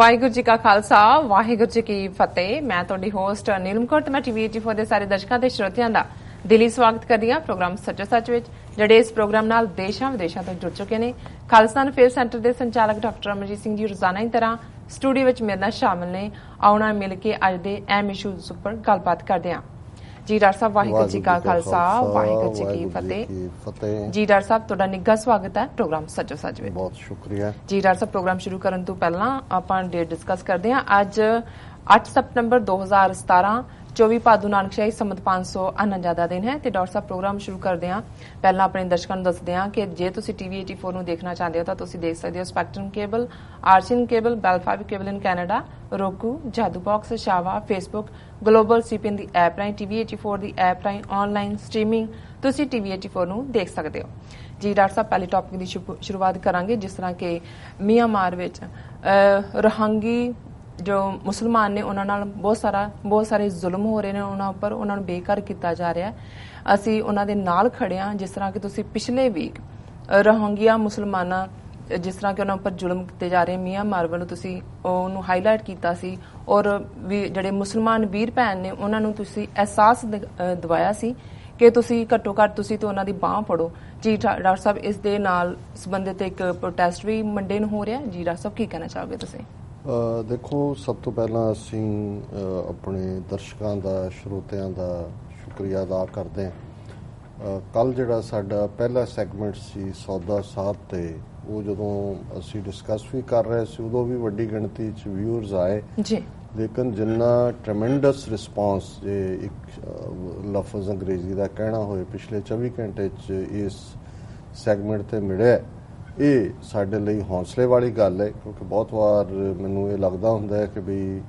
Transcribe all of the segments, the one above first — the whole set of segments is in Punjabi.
ਵਾਹਿਗੁਰੂ ਜੀ ਕਾ ਖਾਲਸਾ ਵਾਹਿਗੁਰੂ ਜੀ ਕੀ ਫਤਿਹ। ਮੈਂ ਤੁਹਾਡੀ ਹੋਸਟ ਨੀਲਮ ਕੌਰ ਤੇ ਮੈਂ ਟੀਵੀ 84 ਦੇ ਸਾਰੇ ਦਰਸ਼ਕਾਂ ਤੇ ਸਰੋਤਿਆਂ ਦਾ ਦਿਲੀ ਸਵਾਗਤ ਕਰਦੀ ਹਾਂ ਪ੍ਰੋਗਰਾਮ ਸੱਚੋ ਸੱਚ ਵਿੱਚ, ਜਿਹੜੇ ਇਸ ਪ੍ਰੋਗਰਾਮ ਨਾਲ ਦੇਸ਼ਾਂ ਵਿਦੇਸ਼ਾਂ ਤੋਂ ਜੁੜ ਚੁੱਕੇ ਨੇ। ਖਾਲਸਤਾਨ ਅਫੇਅਰ ਸੈਂਟਰ ਦੇ ਸੰਚਾਲਕ ਡਾਕਟਰ ਅਮਰਜੀਤ ਸਿੰਘ ਜੀ ਰੋਜ਼ਾਨਾ ਦੀ ਤਰ੍ਹਾਂ ਸਟੂਡੀਓ ਵਿੱਚ ਮੇਰੇ ਨਾਲ ਸ਼ਾਮਲ ਨੇ। ਆਉਣਾ ਮਿਲ ਕੇ ਅੱਜ ਦੇ ਅਹਿਮ ਇਸ਼ੂਜ਼ ਉੱਪਰ ਗੱਲਬਾਤ ਕਰਦੇ ਹਾਂ। ਜੀ ਡਾਕਟਰ ਸਾਹਿਬ ਵਾਹਿਗੁਰੂ ਜੀ ਕਾ ਖਾਲਸਾ ਵਾਹਿਗੁਰੂ ਜੀ ਕੀ ਫਤਿਹ। ਜੀ ਡਾਕਟਰ ਸਾਹਿਬ ਤੁਹਾਡਾ ਨਿੱਘਾ ਸਵਾਗਤ ਹੈ ਪ੍ਰੋਗਰਾਮ ਸੱਚੋ ਸੱਚ ਵਿੱਚ। ਬਹੁਤ ਸ਼ੁਕਰੀਆ ਜੀ ਡਾਕਟਰ ਸਾਹਿਬ। ਪ੍ਰੋਗਰਾਮ ਸ਼ੁਰੂ ਕਰਨ ਤੋਂ ਪਹਿਲਾਂ ਆਪਾਂ ਡੇਟ ਡਿਸਕਸ ਕਰਦੇ ਹਾਂ। ਅੱਜ 8 ਸਤੰਬਰ 2017 24 ਭਾਦੂ ਨਾਨਕਸ਼ਾਹੀ ਸੰਮਤ 549 ਦਾ ਦਿਨ ਹੈ ਤੇ ਡਾਕਟਰ ਸਾਹਿਬ ਪ੍ਰੋਗਰਾਮ ਸ਼ੁਰੂ ਕਰਦੇ ਹਾਂ। ਪਹਿਲਾਂ ਆਪਣੇ ਦਰਸ਼ਕਾਂ ਨੂੰ ਦੱਸਦੇ ਹਾਂ ਕਿ ਜੇ ਤੁਸੀਂ ਟੀਵੀ 84 ਨੂੰ ਦੇਖਣਾ ਚਾਹੁੰਦੇ ਹੋ ਤਾਂ ਤੁਸੀਂ ਦੇਖ ਸਕਦੇ ਹੋ ਸਪੈਕਟਰਮ ਕੇਬਲ, ਆਰਚਨ ਕੇਬਲ, ਬੈਲ5 cable in Canada, Roku, Jadoo box, ਸ਼ਾਵਾ, ਫੇਸਬੁੱਕ, ਗਲੋਬਲ ਸੀਪੀਐਨ ਦੀ ਐਪ ਰਾਹੀਂ, ਟੀਵੀ 84 ਦੀ ਐਪ ਰਾਹੀਂ ਆਨਲਾਈਨ ਸਟ੍ਰੀਮਿੰਗ ਤੁਸੀਂ ਟੀਵੀ 84 ਨੂੰ ਦੇਖ ਸਕਦੇ ਹੋ। ਜੀ ਡਾਕਟਰ ਸਾਹਿਬ ਪਹਿਲੇ ਟੌਪਿਕ ਦੀ ਸ਼ੁਰੂਆਤ ਕਰਾਂਗੇ। ਜਿਸ ਤਰ੍ਹਾਂ ਕਿ ਮਿਆਂਮਾਰ ਵਿੱਚ ਰੋਹਿੰਗੀ ਜੋ ਮੁਸਲਮਾਨ ਨੇ ਉਹਨਾਂ ਨਾਲ ਬਹੁਤ ਸਾਰੇ ਜ਼ੁਲਮ ਹੋ ਰਹੇ ਨੇ, ਉਹਨਾਂ ਉੱਪਰ ਉਹਨਾਂ ਨੂੰ ਬੇਘਰ ਕੀਤਾ ਜਾ ਰਿਹਾ। ਅਸੀਂ ਉਹਨਾਂ ਦੇ ਨਾਲ ਖੜੇ ਹਾਂ। ਜਿਸ ਤਰ੍ਹਾਂ ਕਿ ਤੁਸੀਂ ਪਿਛਲੇ ਵੀਕ ਰੋਹਿੰਗਿਆ ਮੁਸਲਮਾਨਾਂ ਜਿਸ ਤਰ੍ਹਾਂ ਕਿ ਉਹਨਾਂ ਉੱਪਰ ਜ਼ੁਲਮ ਕੀਤੇ ਜਾ ਰਹੇ ਮਿਆਂਮਾਰ ਵੱਲੋਂ ਤੁਸੀਂ ਉਹਨੂੰ ਹਾਈਲਾਈਟ ਕੀਤਾ ਸੀ ਔਰ ਵੀ ਜਿਹੜੇ ਮੁਸਲਮਾਨ ਵੀਰ ਭੈਣ ਨੇ ਉਹਨਾਂ ਨੂੰ ਤੁਸੀਂ ਅਹਿਸਾਸ ਦਿਵਾਇਆ ਸੀ ਕਿ ਤੁਸੀਂ ਘੱਟੋ ਘੱਟ ਤੁਸੀਂ ਤਾਂ ਉਹਨਾਂ ਦੀ ਬਾਂਹ ਫੜੋ। ਜੀ ਡਾਕਟਰ ਸਾਹਿਬ ਇਸ ਦੇ ਨਾਲ ਸੰਬੰਧਿਤ ਇੱਕ ਪ੍ਰੋਟੈਸਟ ਵੀ ਮੰਡੇ ਨੂੰ ਹੋ ਰਿਹਾ। ਜੀ ਡਾਕਟਰ ਸਾਹਿਬ ਕੀ ਕਹਿਣਾ ਚਾਹੋਗੇ ਤੁਸੀਂ? ਦੇਖੋ, ਸਭ ਤੋਂ ਪਹਿਲਾਂ ਅਸੀਂ ਆਪਣੇ ਦਰਸ਼ਕਾਂ ਦਾ, ਸਰੋਤਿਆਂ ਦਾ ਸ਼ੁਕਰੀਆ ਅਦਾ ਕਰਦੇ ਹਾਂ। ਕੱਲ ਜਿਹੜਾ ਸਾਡਾ ਪਹਿਲਾ ਸੈਗਮੈਂਟ ਸੀ ਸੌਦਾ ਸਾਹਿਬ ਤੇ, ਉਹ ਜਦੋਂ ਅਸੀਂ ਡਿਸਕਸ ਵੀ ਕਰ ਰਹੇ ਸੀ ਉਦੋਂ ਵੀ ਵੱਡੀ ਗਿਣਤੀ 'ਚ ਵਿਊਅਰਸ ਆਏ ਜੀ। ਲੇਕਿਨ ਜਿੰਨਾ ਟ੍ਰੈਮੈਂਡਸ ਰਿਸਪਾਂਸ ਜੇ ਇੱਕ ਲਫ਼ਜ਼ ਅੰਗਰੇਜ਼ੀ ਦਾ ਕਹਿਣਾ ਹੋਏ ਪਿਛਲੇ 24 ਘੰਟੇ 'ਚ ਇਸ ਸੈਗਮੈਂਟ ਤੇ ਮਿਲਿਆ, ਇਹ ਸਾਡੇ ਲਈ ਹੌਸਲੇ ਵਾਲੀ ਗੱਲ ਹੈ। ਕਿਉਂਕਿ ਬਹੁਤ ਵਾਰ ਮੈਨੂੰ ਇਹ ਲੱਗਦਾ ਹੁੰਦਾ ਹੈ ਕਿ ਵੀ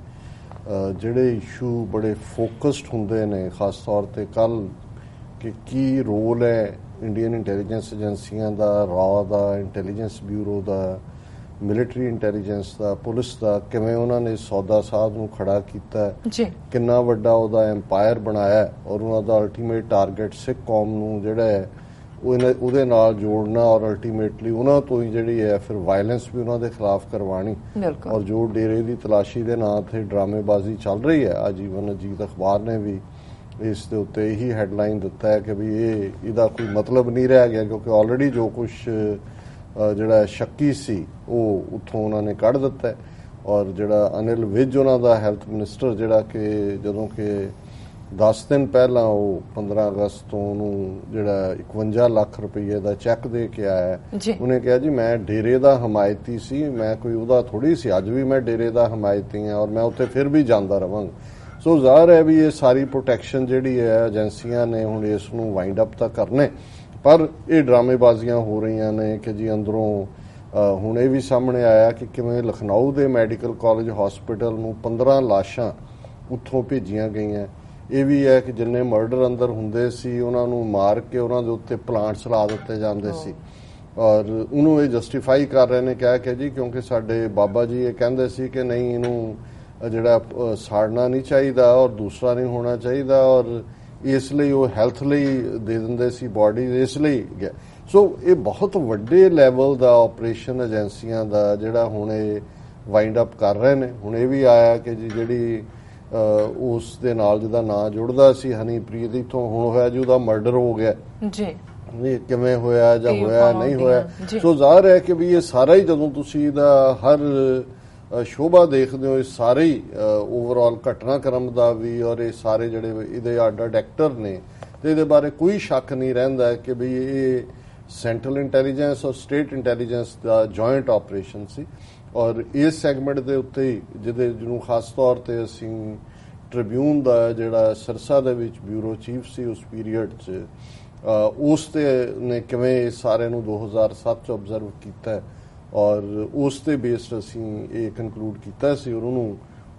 ਜਿਹੜੇ ਇਸ਼ੂ ਬੜੇ ਫੋਕਸਡ ਹੁੰਦੇ ਨੇ, ਖਾਸ ਤੌਰ ਤੇ ਕੱਲ, ਕਿ ਕੀ ਰੋਲ ਹੈ ਇੰਡੀਅਨ ਇੰਟੈਲੀਜੈਂਸ ਏਜੰਸੀਆਂ ਦਾ, ਰਾਅ ਦਾ, ਇੰਟੈਲੀਜੈਂਸ ਬਿਊਰੋ ਦਾ, ਮਿਲਟਰੀ ਇੰਟੈਲੀਜੈਂਸ ਦਾ, ਪੁਲਿਸ ਦਾ, ਕਿਵੇਂ ਉਹਨਾਂ ਨੇ ਸੌਦਾ ਸਾਹਿਬ ਨੂੰ ਖੜਾ ਕੀਤਾ, ਕਿੰਨਾ ਵੱਡਾ ਉਹਦਾ ਐਮਪਾਇਰ ਬਣਾਇਆ ਔਰ ਉਹਨਾਂ ਦਾ ਅਲਟੀਮੇਟ ਟਾਰਗੇਟ ਸਿੱਖ ਕੌਮ ਨੂੰ ਜਿਹੜਾ ਹੈ ਉਹਦੇ ਨਾਲ ਜੋੜਨਾ ਔਰ ਅਲਟੀਮੇਟਲੀ ਉਹਨਾਂ ਤੋਂ ਹੀ ਜਿਹੜੀ ਹੈ ਫਿਰ ਵਾਇਲੈਂਸ ਵੀ ਉਹਨਾਂ ਦੇ ਖਿਲਾਫ ਕਰਵਾਉਣੀ। ਔਰ ਜੋ ਡੇਰੇ ਦੀ ਤਲਾਸ਼ੀ ਦੇ ਨਾਂ ਤੇ ਡਰਾਮੇਬਾਜ਼ੀ ਚੱਲ ਰਹੀ ਹੈ, ਅੱਜ ਈਵਨ ਅਜੀਤ ਅਖਬਾਰ ਨੇ ਵੀ ਇਸ ਦੇ ਉੱਤੇ ਇਹੀ ਹੈਡਲਾਈਨ ਦਿੱਤਾ ਹੈ ਕਿ ਵੀ ਇਹਦਾ ਕੋਈ ਮਤਲਬ ਨਹੀਂ ਰਹਿ ਗਿਆ, ਕਿਉਂਕਿ ਆਲਰੇਡੀ ਜੋ ਕੁਝ ਜਿਹੜਾ ਸ਼ੱਕੀ ਸੀ ਉਹ ਉੱਥੋਂ ਉਹਨਾਂ ਨੇ ਕੱਢ ਦਿੱਤਾ। ਔਰ ਜਿਹੜਾ ਅਨਿਲ ਵਿਜ ਉਹਨਾਂ ਦਾ ਹੈਲਥ ਮਿਨਿਸਟਰ, ਜਿਹੜਾ ਕਿ ਜਦੋਂ ਕਿ 10 ਦਿਨ ਪਹਿਲਾਂ ਉਹ 15 ਅਗਸਤ ਤੋਂ ਉਹਨੂੰ ਜਿਹੜਾ 51 ਲੱਖ ਰੁਪਏ ਦਾ ਚੈੱਕ ਦੇ ਕੇ ਆਇਆ, ਉਹਨੇ ਕਿਹਾ ਜੀ ਮੈਂ ਡੇਰੇ ਦਾ ਹਮਾਇਤੀ ਸੀ, ਮੈਂ ਕੋਈ ਉਹਦਾ ਥੋੜੀ ਸੀ, ਅੱਜ ਵੀ ਮੈਂ ਡੇਰੇ ਦਾ ਹਮਾਇਤੀ ਹਾਂ ਔਰ ਮੈਂ ਉੱਥੇ ਫਿਰ ਵੀ ਜਾਂਦਾ ਰਵਾਂਗਾ। ਸੋ ਜ਼ਾਹਰ ਹੈ ਵੀ ਇਹ ਸਾਰੀ ਪ੍ਰੋਟੈਕਸ਼ਨ ਜਿਹੜੀ ਹੈ ਏਜੰਸੀਆਂ ਨੇ ਹੁਣ ਇਸ ਨੂੰ ਵਾਈਂਡ ਅਪ ਤਾਂ ਕਰਨੇ, ਪਰ ਇਹ ਡਰਾਮੇਬਾਜ਼ੀਆਂ ਹੋ ਰਹੀਆਂ ਨੇ ਕਿ ਜੀ ਅੰਦਰੋਂ ਹੁਣ ਇਹ ਵੀ ਸਾਹਮਣੇ ਆਇਆ ਕਿ ਕਿਵੇਂ ਲਖਨਊ ਦੇ ਮੈਡੀਕਲ ਕਾਲਜ ਹਸਪੀਟਲ ਨੂੰ 15 ਲਾਸ਼ਾਂ ਉੱਥੋਂ ਭੇਜੀਆਂ ਗਈਆਂ। ਇਹ ਵੀ ਹੈ ਕਿ ਜਿੰਨੇ ਮਰਡਰ ਅੰਦਰ ਹੁੰਦੇ ਸੀ ਉਹਨਾਂ ਨੂੰ ਮਾਰ ਕੇ ਉਹਨਾਂ ਦੇ ਉੱਤੇ ਪਲਾਂਟਸ ਲਾ ਦਿੱਤੇ ਜਾਂਦੇ ਸੀ ਔਰ ਉਹਨੂੰ ਇਹ ਜਸਟੀਫਾਈ ਕਰ ਰਹੇ ਨੇ ਕਹਿ ਕੇ ਜੀ ਕਿਉਂਕਿ ਸਾਡੇ ਬਾਬਾ ਜੀ ਇਹ ਕਹਿੰਦੇ ਸੀ ਕਿ ਨਹੀਂ ਇਹਨੂੰ ਜਿਹੜਾ ਸਾੜਨਾ ਨਹੀਂ ਚਾਹੀਦਾ ਔਰ ਦੂਸਰਾ ਨਹੀਂ ਹੋਣਾ ਚਾਹੀਦਾ ਔਰ ਇਸ ਲਈ ਉਹ ਹੈਲਥ ਲਈ ਦੇ ਦਿੰਦੇ ਸੀ ਬਾਡੀ, ਇਸ ਲਈ ਗਿਆ। ਸੋ ਇਹ ਬਹੁਤ ਵੱਡੇ ਲੈਵਲ ਦਾ ਆਪਰੇਸ਼ਨ ਏਜੰਸੀਆਂ ਦਾ ਜਿਹੜਾ ਹੁਣ ਇਹ ਵਾਈਂਡ ਅਪ ਕਰ ਰਹੇ ਨੇ। ਹੁਣ ਇਹ ਵੀ ਆਇਆ ਕਿ ਜੀ ਜਿਹੜੀ ਉਸ ਦੇ ਨਾਲ ਜਿਹਦਾ ਨਾਂ ਜੁੜਦਾ ਸੀ ਹਨੀਪ੍ਰੀਤ, ਇੱਥੋਂ ਹੁਣ ਹੋਇਆ ਜੀ ਉਹਦਾ ਮਰਡਰ ਹੋ ਗਿਆ ਜੀ। ਇਹ ਕਿਵੇਂ ਹੋਇਆ ਜਾਂ ਹੋਇਆ ਨਹੀਂ ਹੋਇਆ। ਸੋ ਜ਼ਾਹਰ ਹੈ ਕਿ ਵੀ ਇਹ ਸਾਰਾ ਹੀ ਜਦੋਂ ਤੁਸੀਂ ਇਹਦਾ ਹਰ ਸ਼ੋਭਾ ਦੇਖਦੇ ਹੋ, ਇਹ ਸਾਰੇ ਹੀ ਓਵਰਆਲ ਘਟਨਾਕ੍ਰਮ ਦਾ ਵੀ ਔਰ ਇਹ ਸਾਰੇ ਜਿਹੜੇ ਇਹਦੇ ਅੱਡ ਐਕਟਰ ਨੇ ਤੇ ਇਹਦੇ ਬਾਰੇ ਕੋਈ ਸ਼ੱਕ ਨਹੀਂ ਰਹਿੰਦਾ ਕਿ ਵੀ ਇਹ ਸੈਂਟਰਲ ਇੰਟੈਲੀਜੈਂਸ ਔਰ ਸਟੇਟ ਇੰਟੈਲੀਜੈਂਸ ਦਾ ਜੁਆਇੰਟ ਆਪਰੇਸ਼ਨ ਸੀ। ਔਰ ਇਸ ਸੈਗਮੈਂਟ ਦੇ ਉੱਤੇ ਜਿਹਨੂੰ ਖਾਸ ਤੌਰ ਤੇ ਅਸੀਂ ਟ੍ਰਿਬਿਊਨ ਦਾ ਜਿਹੜਾ ਸਿਰਸਾ ਦੇ ਵਿੱਚ ਬਿਊਰੋ ਚੀਫ ਸੀ ਉਸ ਪੀਰੀਅਡ 'ਚ, ਉਸ ਤੇ ਨੇ ਕਿਵੇਂ ਸਾਰੇ ਨੂੰ 2007 'ਚ ਆਬਜ਼ਰਵ ਕੀਤਾ ਔਰ ਉਸ ਤੇ ਬੇਸਡ ਅਸੀਂ ਇਹ ਕਨਕਲੂਡ ਕੀਤਾ ਸੀ ਔਰ ਉਹਨੂੰ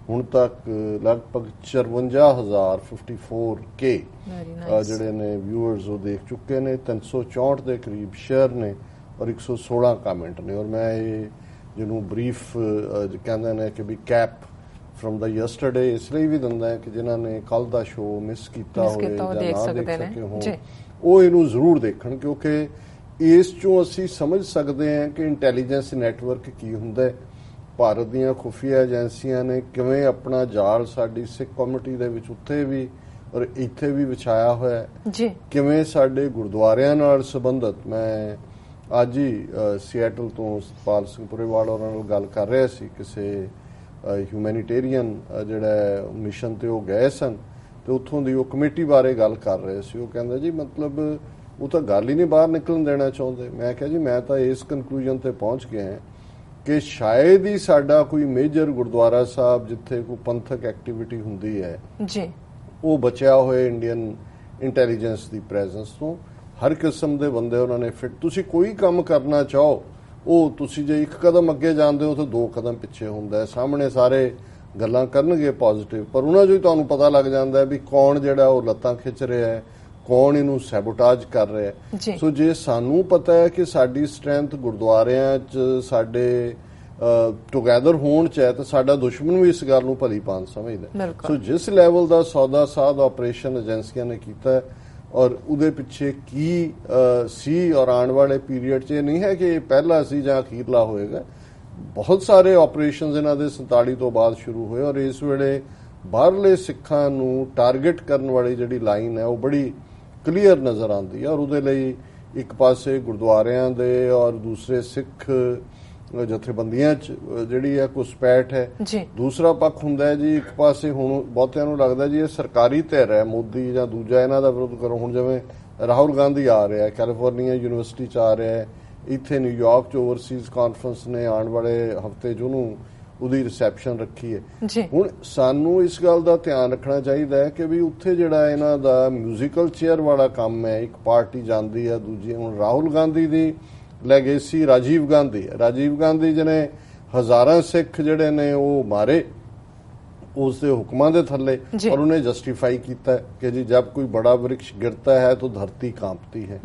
ਹੁਣ ਤੱਕ ਲਗਭਗ 54,054 ਜਿਹੜੇ ਨੇ ਵਿਊਅਰਸ ਉਹ ਦੇਖ ਚੁੱਕੇ ਨੇ, 364 ਦੇ ਕਰੀਬ ਸ਼ੇਅਰ ਨੇ ਔਰ 116 ਕਮੈਂਟ ਨੇ। ਔਰ ਮੈਂ ਇਹ ਜਿਹਨੂੰ ਬਰੀਫ ਕਹਿੰਦੇ ਨੇ ਕਿ ਵੀ ਕੈਪ ਫਰਮ ਦਾ ਯਸਟਰਡੇ ਇਸ ਲਈ ਵੀ ਦਿੰਦਾ ਹੈ ਕਿ ਜਿਨ੍ਹਾਂ ਨੇ ਕੱਲ ਦਾ ਸ਼ੋਅ ਮਿਸ ਕੀਤਾ ਹੋਵੇ ਜਾਂ ਨਾ ਦੇਖ ਸਕੇ ਹੋਣ, ਉਹ ਇਹਨੂੰ ਜ਼ਰੂਰ ਦੇਖਣ, ਕਿਉਂਕਿ ਇਸ ਚੋਂ ਅਸੀਂ ਸਮਝ ਸਕਦੇ ਹਾਂ ਕਿ ਇੰਟੈਲੀਜੈਂਸ ਨੈਟਵਰਕ ਕੀ ਹੁੰਦਾ ਹੈ, ਭਾਰਤ ਦੀਆਂ ਖੁਫੀਆ ਏਜੰਸੀਆਂ ਨੇ ਕਿਵੇਂ ਆਪਣਾ ਜਾਲ ਸਾਡੀ ਸਿੱਖ ਕਮਿਊਨਿਟੀ ਦੇ ਵਿੱਚ ਉੱਥੇ ਵੀ ਔਰ ਇੱਥੇ ਵੀ ਵਿਛਾਇਆ ਹੋਇਆ ਹੈ ਜੀ। ਕਿਵੇਂ ਸਾਡੇ ਗੁਰਦੁਆਰਿਆਂ ਨਾਲ ਸੰਬੰਧਿਤ, ਮੈਂ ਅੱਜ ਹੀ ਸੀਐਟਲ ਤੋਂ ਸਤਪਾਲ ਸਿੰਘ ਪੁਰੇਵਾਲ ਉਹਨਾਂ ਨਾਲ ਗੱਲ ਕਰ ਰਿਹਾ ਸੀ, ਕਿਸੇ ਹਿਊਮੈਨਿਟੇਰੀਅਨ ਜਿਹੜਾ ਮਿਸ਼ਨ ਤੇ ਉਹ ਗਏ ਸਨ ਤੇ ਉੱਥੋਂ ਦੀ ਉਹ ਕਮੇਟੀ ਬਾਰੇ ਗੱਲ ਕਰ ਰਹੇ ਸੀ। ਉਹ ਕਹਿੰਦਾ ਜੀ ਮਤਲਬ ਉਹ ਤਾਂ ਗੱਲ ਹੀ ਨਹੀਂ ਬਾਹਰ ਨਿਕਲਣ ਦੇਣਾ ਚਾਹੁੰਦੇ। ਮੈਂ ਕਿਹਾ ਜੀ ਮੈਂ ਤਾਂ ਇਸ ਕਨਕਲੂਜਨ ਤੇ ਪਹੁੰਚ ਗਿਆ ਹਾਂ ਕਿ ਸ਼ਾਇਦ ਹੀ ਸਾਡਾ ਕੋਈ ਮੇਜਰ ਗੁਰਦੁਆਰਾ ਸਾਹਿਬ ਜਿੱਥੇ ਕੋਈ ਪੰਥਕ ਐਕਟੀਵਿਟੀ ਹੁੰਦੀ ਹੈ ਜੀ ਉਹ ਬਚਿਆ ਹੋਏ ਇੰਡੀਅਨ ਇੰਟੈਲੀਜੈਂਸ ਦੀ ਪ੍ਰੈਜ਼ੈਂਸ ਤੋਂ। ਹਰ ਕਿਸਮ ਦੇ ਬੰਦੇ ਉਹਨਾਂ ਨੇ ਫਿੱਟ। ਤੁਸੀਂ ਕੋਈ ਕੰਮ ਕਰਨਾ ਚਾਹੋ ਉਹ ਤੁਸੀਂ ਜੇ ਇੱਕ ਕਦਮ ਅੱਗੇ ਜਾਂਦੇ ਹੋ ਤਾਂ 2 ਕਦਮ ਪਿੱਛੇ ਹੁੰਦਾ ਹੈ। ਸਾਹਮਣੇ ਸਾਰੇ ਗੱਲਾਂ ਕਰਨਗੇ ਪੋਜ਼ਿਟਿਵ, ਪਰ ਉਹਨਾਂ 'ਚੋਂ ਹੀ ਤੁਹਾਨੂੰ ਪਤਾ ਲੱਗ ਜਾਂਦਾ ਹੈ ਵੀ ਕੌਣ ਜਿਹੜਾ ਉਹ ਲੱਤਾਂ ਖਿੱਚ ਰਿਹਾ ਹੈ, ਕੌਣ ਇਹਨੂੰ ਸੈਬੋਟਾਜ ਕਰ ਰਿਹਾ ਹੈ। ਸੋ ਜੇ ਸਾਨੂੰ ਪਤਾ ਹੈ ਕਿ ਸਾਡੀ ਸਟਰੈਂਥ ਗੁਰਦੁਆਰਿਆਂ 'ਚ ਸਾਡੇ ਟੁਗੈਦਰ ਹੋਣ 'ਚ ਹੈ ਤਾਂ ਸਾਡਾ ਦੁਸ਼ਮਣ ਵੀ ਇਸ ਗੱਲ ਨੂੰ ਭਲੀ ਭਾਂਤ ਸਮਝਦਾ। ਸੋ ਜਿਸ ਲੈਵਲ ਦਾ ਸੌਦਾ ਸਾਧ ਆਪਰੇਸ਼ਨ ਏਜੰਸੀਆਂ ਨੇ ਕੀਤਾ ਔਰ ਉਹਦੇ ਪਿੱਛੇ ਕੀ ਸੀ ਔਰ ਆਉਣ ਵਾਲੇ ਪੀਰੀਅਡ 'ਚ ਇਹ ਨਹੀਂ ਹੈ ਕਿ ਇਹ ਪਹਿਲਾ ਸੀ ਜਾਂ ਅਖੀਰਲਾ ਹੋਏਗਾ। ਬਹੁਤ ਸਾਰੇ ਆਪਰੇਸ਼ਨਸ ਇਹਨਾਂ ਦੇ 47 ਤੋਂ ਬਾਅਦ ਸ਼ੁਰੂ ਹੋਏ ਔਰ ਇਸ ਵੇਲੇ ਬਾਹਰਲੇ ਸਿੱਖਾਂ ਨੂੰ ਟਾਰਗੇਟ ਕਰਨ ਵਾਲੀ ਜਿਹੜੀ ਲਾਈਨ ਹੈ ਉਹ ਬੜੀ ਕਲੀਅਰ ਨਜ਼ਰ ਆਉਂਦੀ ਹੈ। ਔਰ ਉਹਦੇ ਲਈ ਇੱਕ ਪਾਸੇ ਗੁਰਦੁਆਰਿਆਂ ਦੇ ਔਰ ਦੂਸਰੇ ਸਿੱਖ ਜਥੇਬੰਦੀਆਂ 'ਚ ਜਿਹੜੀ ਹੈ ਘੁਸਪੈਠ ਹੈ। ਦੂਸਰਾ ਪੱਖ ਹੁੰਦਾ ਹੈ ਜੀ, ਇੱਕ ਪਾਸੇ ਹੁਣ ਬਹੁਤਿਆਂ ਨੂੰ ਲੱਗਦਾ ਜੀ ਇਹ ਸਰਕਾਰੀ ਧਿਰ ਹੈ, ਮੋਦੀ ਜਾਂ ਦੂਜਾ ਇਹਨਾਂ ਦਾ ਵਿਰੋਧ ਕਰੋ। ਹੁਣ ਜਿਵੇਂ ਰਾਹੁਲ ਗਾਂਧੀ ਆ ਰਿਹਾ, ਕੈਲੀਫੋਰਨੀਆ ਯੂਨੀਵਰਸਿਟੀ 'ਚ ਆ ਰਿਹਾ, ਇੱਥੇ ਨਿਊਯਾਰਕ 'ਚ ਓਵਰਸੀਜ਼ ਕਾਨਫਰੰਸ ਨੇ ਆਉਣ ਵਾਲੇ ਹਫ਼ਤੇ 'ਚ ਉਹਦੀ ਰਿਸੈਪਸ਼ਨ ਰੱਖੀ ਹੈ। ਹੁਣ ਸਾਨੂੰ ਇਸ ਗੱਲ ਦਾ ਧਿਆਨ ਰੱਖਣਾ ਚਾਹੀਦਾ ਹੈ ਕਿ ਵੀ ਉੱਥੇ ਜਿਹੜਾ ਇਹਨਾਂ ਦਾ ਮਿਊਜ਼ੀਕਲ ਚੇਅਰ ਵਾਲਾ ਕੰਮ ਹੈ, ਇੱਕ ਪਾਰਟੀ ਜਾਂਦੀ ਹੈ ਦੂਜੀ। ਹੁਣ ਰਾਹੁਲ ਗਾਂਧੀ ਦੀ ਲੈਗੇਸੀ ਰਾਜੀਵ ਗਾਂਧੀ ਹੈ। ਰਾਜੀਵ ਗਾਂਧੀ ਜਿਹਨੇ ਹਜ਼ਾਰਾਂ ਸਿੱਖ ਜਿਹੜੇ ਨੇ ਉਹ ਮਾਰੇ ਉਸ ਦੇ ਹੁਕਮਾਂ ਦੇ ਥੱਲੇ, ਔਰ ਉਹਨੇ ਜਸਟੀਫਾਈ ਕੀਤਾ ਕਿ ਜੀ ਜਬ ਕੋਈ ਬੜਾ ਵ੍ਰਿਕਸ਼ ਗਿਰਤਾ ਹੈ ਤਾਂ ਧਰਤੀ ਕਾਂਪਤੀ ਹੈ।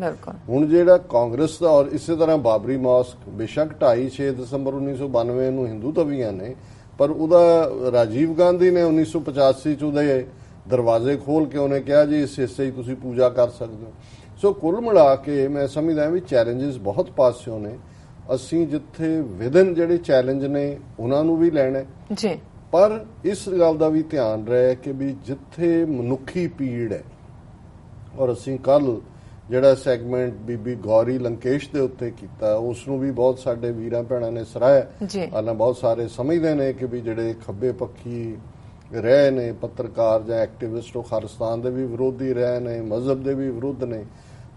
ਹੁਣ ਜਿਹੜਾ ਕਾਂਗਰਸ ਦਾ ਔਰ ਇਸੇ ਤਰ੍ਹਾਂ ਬਾਬਰੀ ਮੌਸਕ ਬੇਸ਼ੱਕ 2.5-6 ਦਸੰਬਰ 1992 ਨੂੰ ਹਿੰਦੂ ਤਵੀਆਂ ਨੇ, ਪਰ ਉਹਦਾ ਰਾਜੀਵ ਗਾਂਧੀ ਨੇ 1985 ਚ ਉਹਦੇ ਦਰਵਾਜ਼ੇ ਖੋਲ ਕੇ ਉਹਨੇ ਕਿਹਾ ਜੀ ਇਸ ਹਿੱਸੇ ਹੀ ਤੁਸੀਂ ਪੂਜਾ ਕਰ ਸਕਦੇ ਹੋ। ਸੋ ਕੁੱਲ ਮਿਲਾ ਕੇ ਮੈਂ ਸਮਝਦਾ ਵੀ ਚੈਲੰਜਸ ਬਹੁਤ ਪਾਸਿਓਂ ਨੇ। ਅਸੀਂ ਜਿੱਥੇ ਵਿਦਨ ਜਿਹੜੇ ਚੈਲੰਜ ਨੇ ਉਹਨਾਂ ਨੂੰ ਵੀ ਲੈਣਾ ਜੀ, ਪਰ ਇਸ ਗੱਲ ਦਾ ਵੀ ਧਿਆਨ ਰਹੇ ਕਿ ਵੀ ਜਿੱਥੇ ਮਨੁੱਖੀ ਪੀੜ ਹੈ, ਔਰ ਅਸੀਂ ਕੱਲ ਜਿਹੜਾ ਸੈਗਮੈਂਟ ਬੀਬੀ ਗੌਰੀ ਲੰਕੇਸ਼ ਦੇ ਉੱਤੇ ਕੀਤਾ ਉਸ ਨੂੰ ਵੀ ਬਹੁਤ ਸਾਡੇ ਵੀਰਾਂ ਭੈਣਾਂ ਨੇ ਸਰਾਹਿਆ। ਹਾਲਾਂ ਬਹੁਤ ਸਾਰੇ ਸਮਝਦੇ ਨੇ ਕਿ ਵੀ ਜਿਹੜੇ ਖੱਬੇ ਪੱਖੀ ਰਹੇ ਨੇ ਪੱਤਰਕਾਰ ਜਾਂ ਐਕਟਿਵਿਸਟ ਉਹ ਖਾਲਿਸਤਾਨ ਦੇ ਵੀ ਵਿਰੋਧੀ ਰਹੇ ਨੇ, ਮਜ਼ਹਬ ਦੇ ਵੀ ਵਿਰੁੱਧ ਨੇ,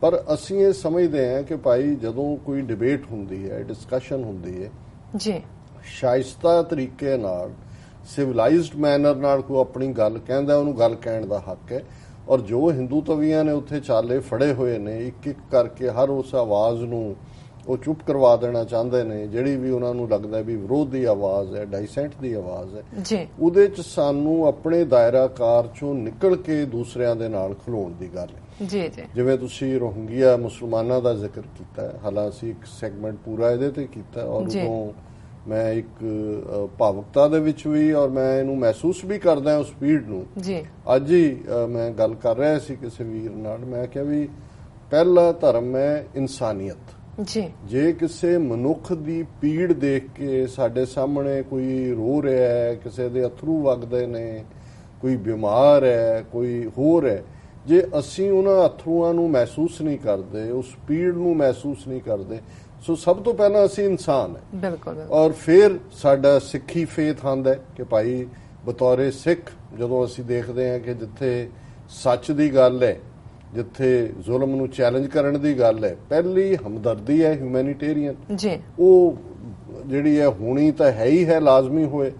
ਪਰ ਅਸੀਂ ਇਹ ਸਮਝਦੇ ਹਾਂ ਕਿ ਭਾਈ ਜਦੋਂ ਕੋਈ ਡਿਬੇਟ ਹੁੰਦੀ ਹੈ, ਡਿਸਕਸ਼ਨ ਹੁੰਦੀ ਹੈ ਜੀ, ਸ਼ਾਇਸਤਾ ਤਰੀਕੇ ਨਾਲ ਸਿਵਲਾਈਜ਼ਡ ਮੈਨਰ ਨਾਲ ਕੋਈ ਆਪਣੀ ਗੱਲ ਕਹਿੰਦਾ ਉਹਨੂੰ ਗੱਲ ਕਹਿਣ ਦਾ ਹੱਕ ਹੈ। ਔਰ ਜੋ ਹਿੰਦੂ ਤਵੀਆਂ ਨੇ ਉੱਥੇ ਚਾਲੇ ਫੜੇ ਹੋਏ ਨੇ, ਇੱਕ ਇੱਕ ਕਰਕੇ ਹਰ ਉਸ ਆਵਾਜ਼ ਨੂੰ ਉਹ ਚੁੱਪ ਕਰਵਾ ਦੇਣਾ ਚਾਹੁੰਦੇ ਨੇ ਜਿਹੜੀ ਵੀ ਉਹਨਾਂ ਨੂੰ ਲੱਗਦਾ ਵੀ ਵਿਰੋਧ ਦੀ ਆਵਾਜ਼ ਹੈ, ਡਾਈਸੈਂਟ ਦੀ ਆਵਾਜ਼ ਹੈ ਜੀ। ਉਹਦੇ 'ਚ ਸਾਨੂੰ ਆਪਣੇ ਦਾਇਰਾਕਾਰ 'ਚੋਂ ਨਿਕਲ ਕੇ ਦੂਸਰਿਆਂ ਦੇ ਨਾਲ ਖਲੋਣ ਦੀ ਗੱਲ ਹੈ ਜੀ। ਜਿਵੇਂ ਤੁਸੀਂ ਰੋਹਿੰਗਿਆ ਮੁਸਲਮਾਨਾਂ ਦਾ ਜ਼ਿਕਰ ਕੀਤਾ ਹੈ, ਹਾਲਾਂਕਿ ਇੱਕ ਸੈਗਮੈਂਟ ਪੂਰਾ ਇਹਦੇ ਤੇ ਕੀਤਾ ਔਰ ਉਦੋਂ ਮੈਂ ਇੱਕ ਭਾਵੁਕਤਾ ਦੇ ਵਿੱਚ ਵੀ ਔਰ ਮੈਂ ਇਹਨੂੰ ਮਹਿਸੂਸ ਵੀ ਕਰਦਾ ਉਸ ਸਪੀਡ ਨੂੰ ਜੀ। ਅੱਜ ਹੀ ਮੈਂ ਗੱਲ ਕਰ ਰਿਹਾ ਸੀ ਕਿਸੇ ਵੀਰ ਨਾਲ, ਮੈਂ ਕਿਹਾ ਵੀ ਪਹਿਲਾ ਧਰਮ ਹੈ ਇਨਸਾਨੀਅਤ ਜੀ। ਜੇ ਕਿਸੇ ਮਨੁੱਖ ਦੀ ਪੀੜ ਦੇਖ ਕੇ ਸਾਡੇ ਸਾਹਮਣੇ ਕੋਈ ਰੋ ਰਿਹਾ ਹੈ, ਕਿਸੇ ਦੇ ਅਥਰੂ ਵਗਦੇ ਨੇ, ਕੋਈ ਬਿਮਾਰ ਹੈ, ਕੋਈ ਹੋਰ ਹੈ, ਜੇ ਅਸੀਂ ਉਹਨਾਂ ਅਥਰੂਆਂ ਨੂੰ ਮਹਿਸੂਸ ਨਹੀਂ ਕਰਦੇ, ਉਸ ਪੀੜ ਨੂੰ ਮਹਿਸੂਸ ਨਹੀਂ ਕਰਦੇ, ਸੋ ਸਭ ਤੋਂ ਪਹਿਲਾਂ ਅਸੀਂ ਇਨਸਾਨ ਹੈ। ਬਿਲਕੁਲ। ਔਰ ਫਿਰ ਸਾਡਾ ਸਿੱਖੀ ਫੇਥ ਆਉਂਦਾ ਕਿ ਭਾਈ ਬਤੌਰੇ ਸਿੱਖ ਜਦੋਂ ਅਸੀਂ ਦੇਖਦੇ ਹਾਂ ਕਿ ਜਿੱਥੇ ਸੱਚ ਦੀ ਗੱਲ ਹੈ, ਜਿੱਥੇ ਜ਼ੁਲਮ ਨੂੰ ਚੈਲੰਜ ਕਰਨ ਦੀ ਗੱਲ ਹੈ, ਪਹਿਲੀ ਹਮਦਰਦੀ ਹੈ ਹਿਊਮੈਨਿਟੇਰੀਅਨ ਜੀ, ਉਹ ਜਿਹੜੀ ਹੈ ਹੋਣੀ ਤਾਂ ਹੈ ਹੀ ਹੈ, ਲਾਜ਼ਮੀ ਹੋਏ।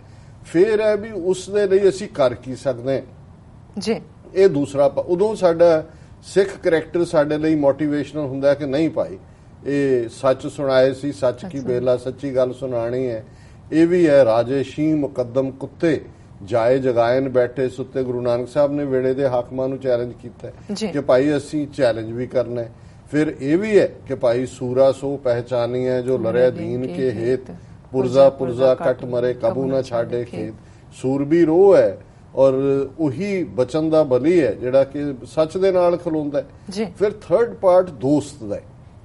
ਫਿਰ ਹੈ ਵੀ ਉਸ ਦੇ ਲਈ ਅਸੀਂ ਕਰ ਕੀ ਸਕਦੇ ਹਾਂ ਜੀ। ਇਹ ਦੂਸਰਾ ਉਦੋਂ ਸਾਡਾ ਸਿੱਖ ਕਰੈਕਟਰ ਸਾਡੇ ਲਈ ਮੋਟੀਵੇਸ਼ਨਲ ਹੁੰਦਾ ਕਿ ਨਹੀਂ ਭਾਈ ਇਹ ਸੱਚ ਸੁਣਾਏ ਸੀ, ਸੱਚ ਕੀ ਬੇਲਾ, ਸੱਚੀ ਗੱਲ ਸੁਣਾਣੀ ਹੈ। ਇਹ ਵੀ ਹੈ ਰਾਜੇ ਸ਼ੀ ਮੁਕੱਦਮ ਕੁੱਤੇ ਜਾਏ ਜਗਾਇਨ ਬੈਠੇ ਸੁੱਤੇ। ਗੁਰੂ ਨਾਨਕ ਸਾਹਿਬ ਨੇ ਵੇਲੇ ਦੇ ਹਾਕਮਾਂ ਨੂੰ ਚੈਲੰਜ ਕੀਤਾ ਕਿ ਭਾਈ ਅਸੀਂ ਚੈਲੰਜ ਵੀ ਕਰਨਾ। ਫਿਰ ਇਹ ਵੀ ਹੈ ਕਿ ਭਾਈ ਸੂਰਾ ਸੋ ਪਹਿਚਾਨੀ ਹੈ ਜੋ ਲੜਿਆ ਦੀਨ ਕੇ ਹੇਤ, ਪੁਰਜ਼ਾ ਪੁਰਜ਼ਾ ਕੱਟ ਮਰੇ ਕਬੂ ਨਾ ਛਾੜੇ ਖੇਤ। ਸੂਰਬੀਰ ਉਹ ਹੈ ਔਰ ਉਹੀ ਬਚਨ ਦਾ ਬਲੀ ਹੈ ਜਿਹੜਾ ਕਿ ਸੱਚ ਦੇ ਨਾਲ ਖਲੋਂਦਾ ਹੈ। ਫਿਰ ਥਰਡ ਪਾਰਟ ਦੋਸਤ ਦਾ,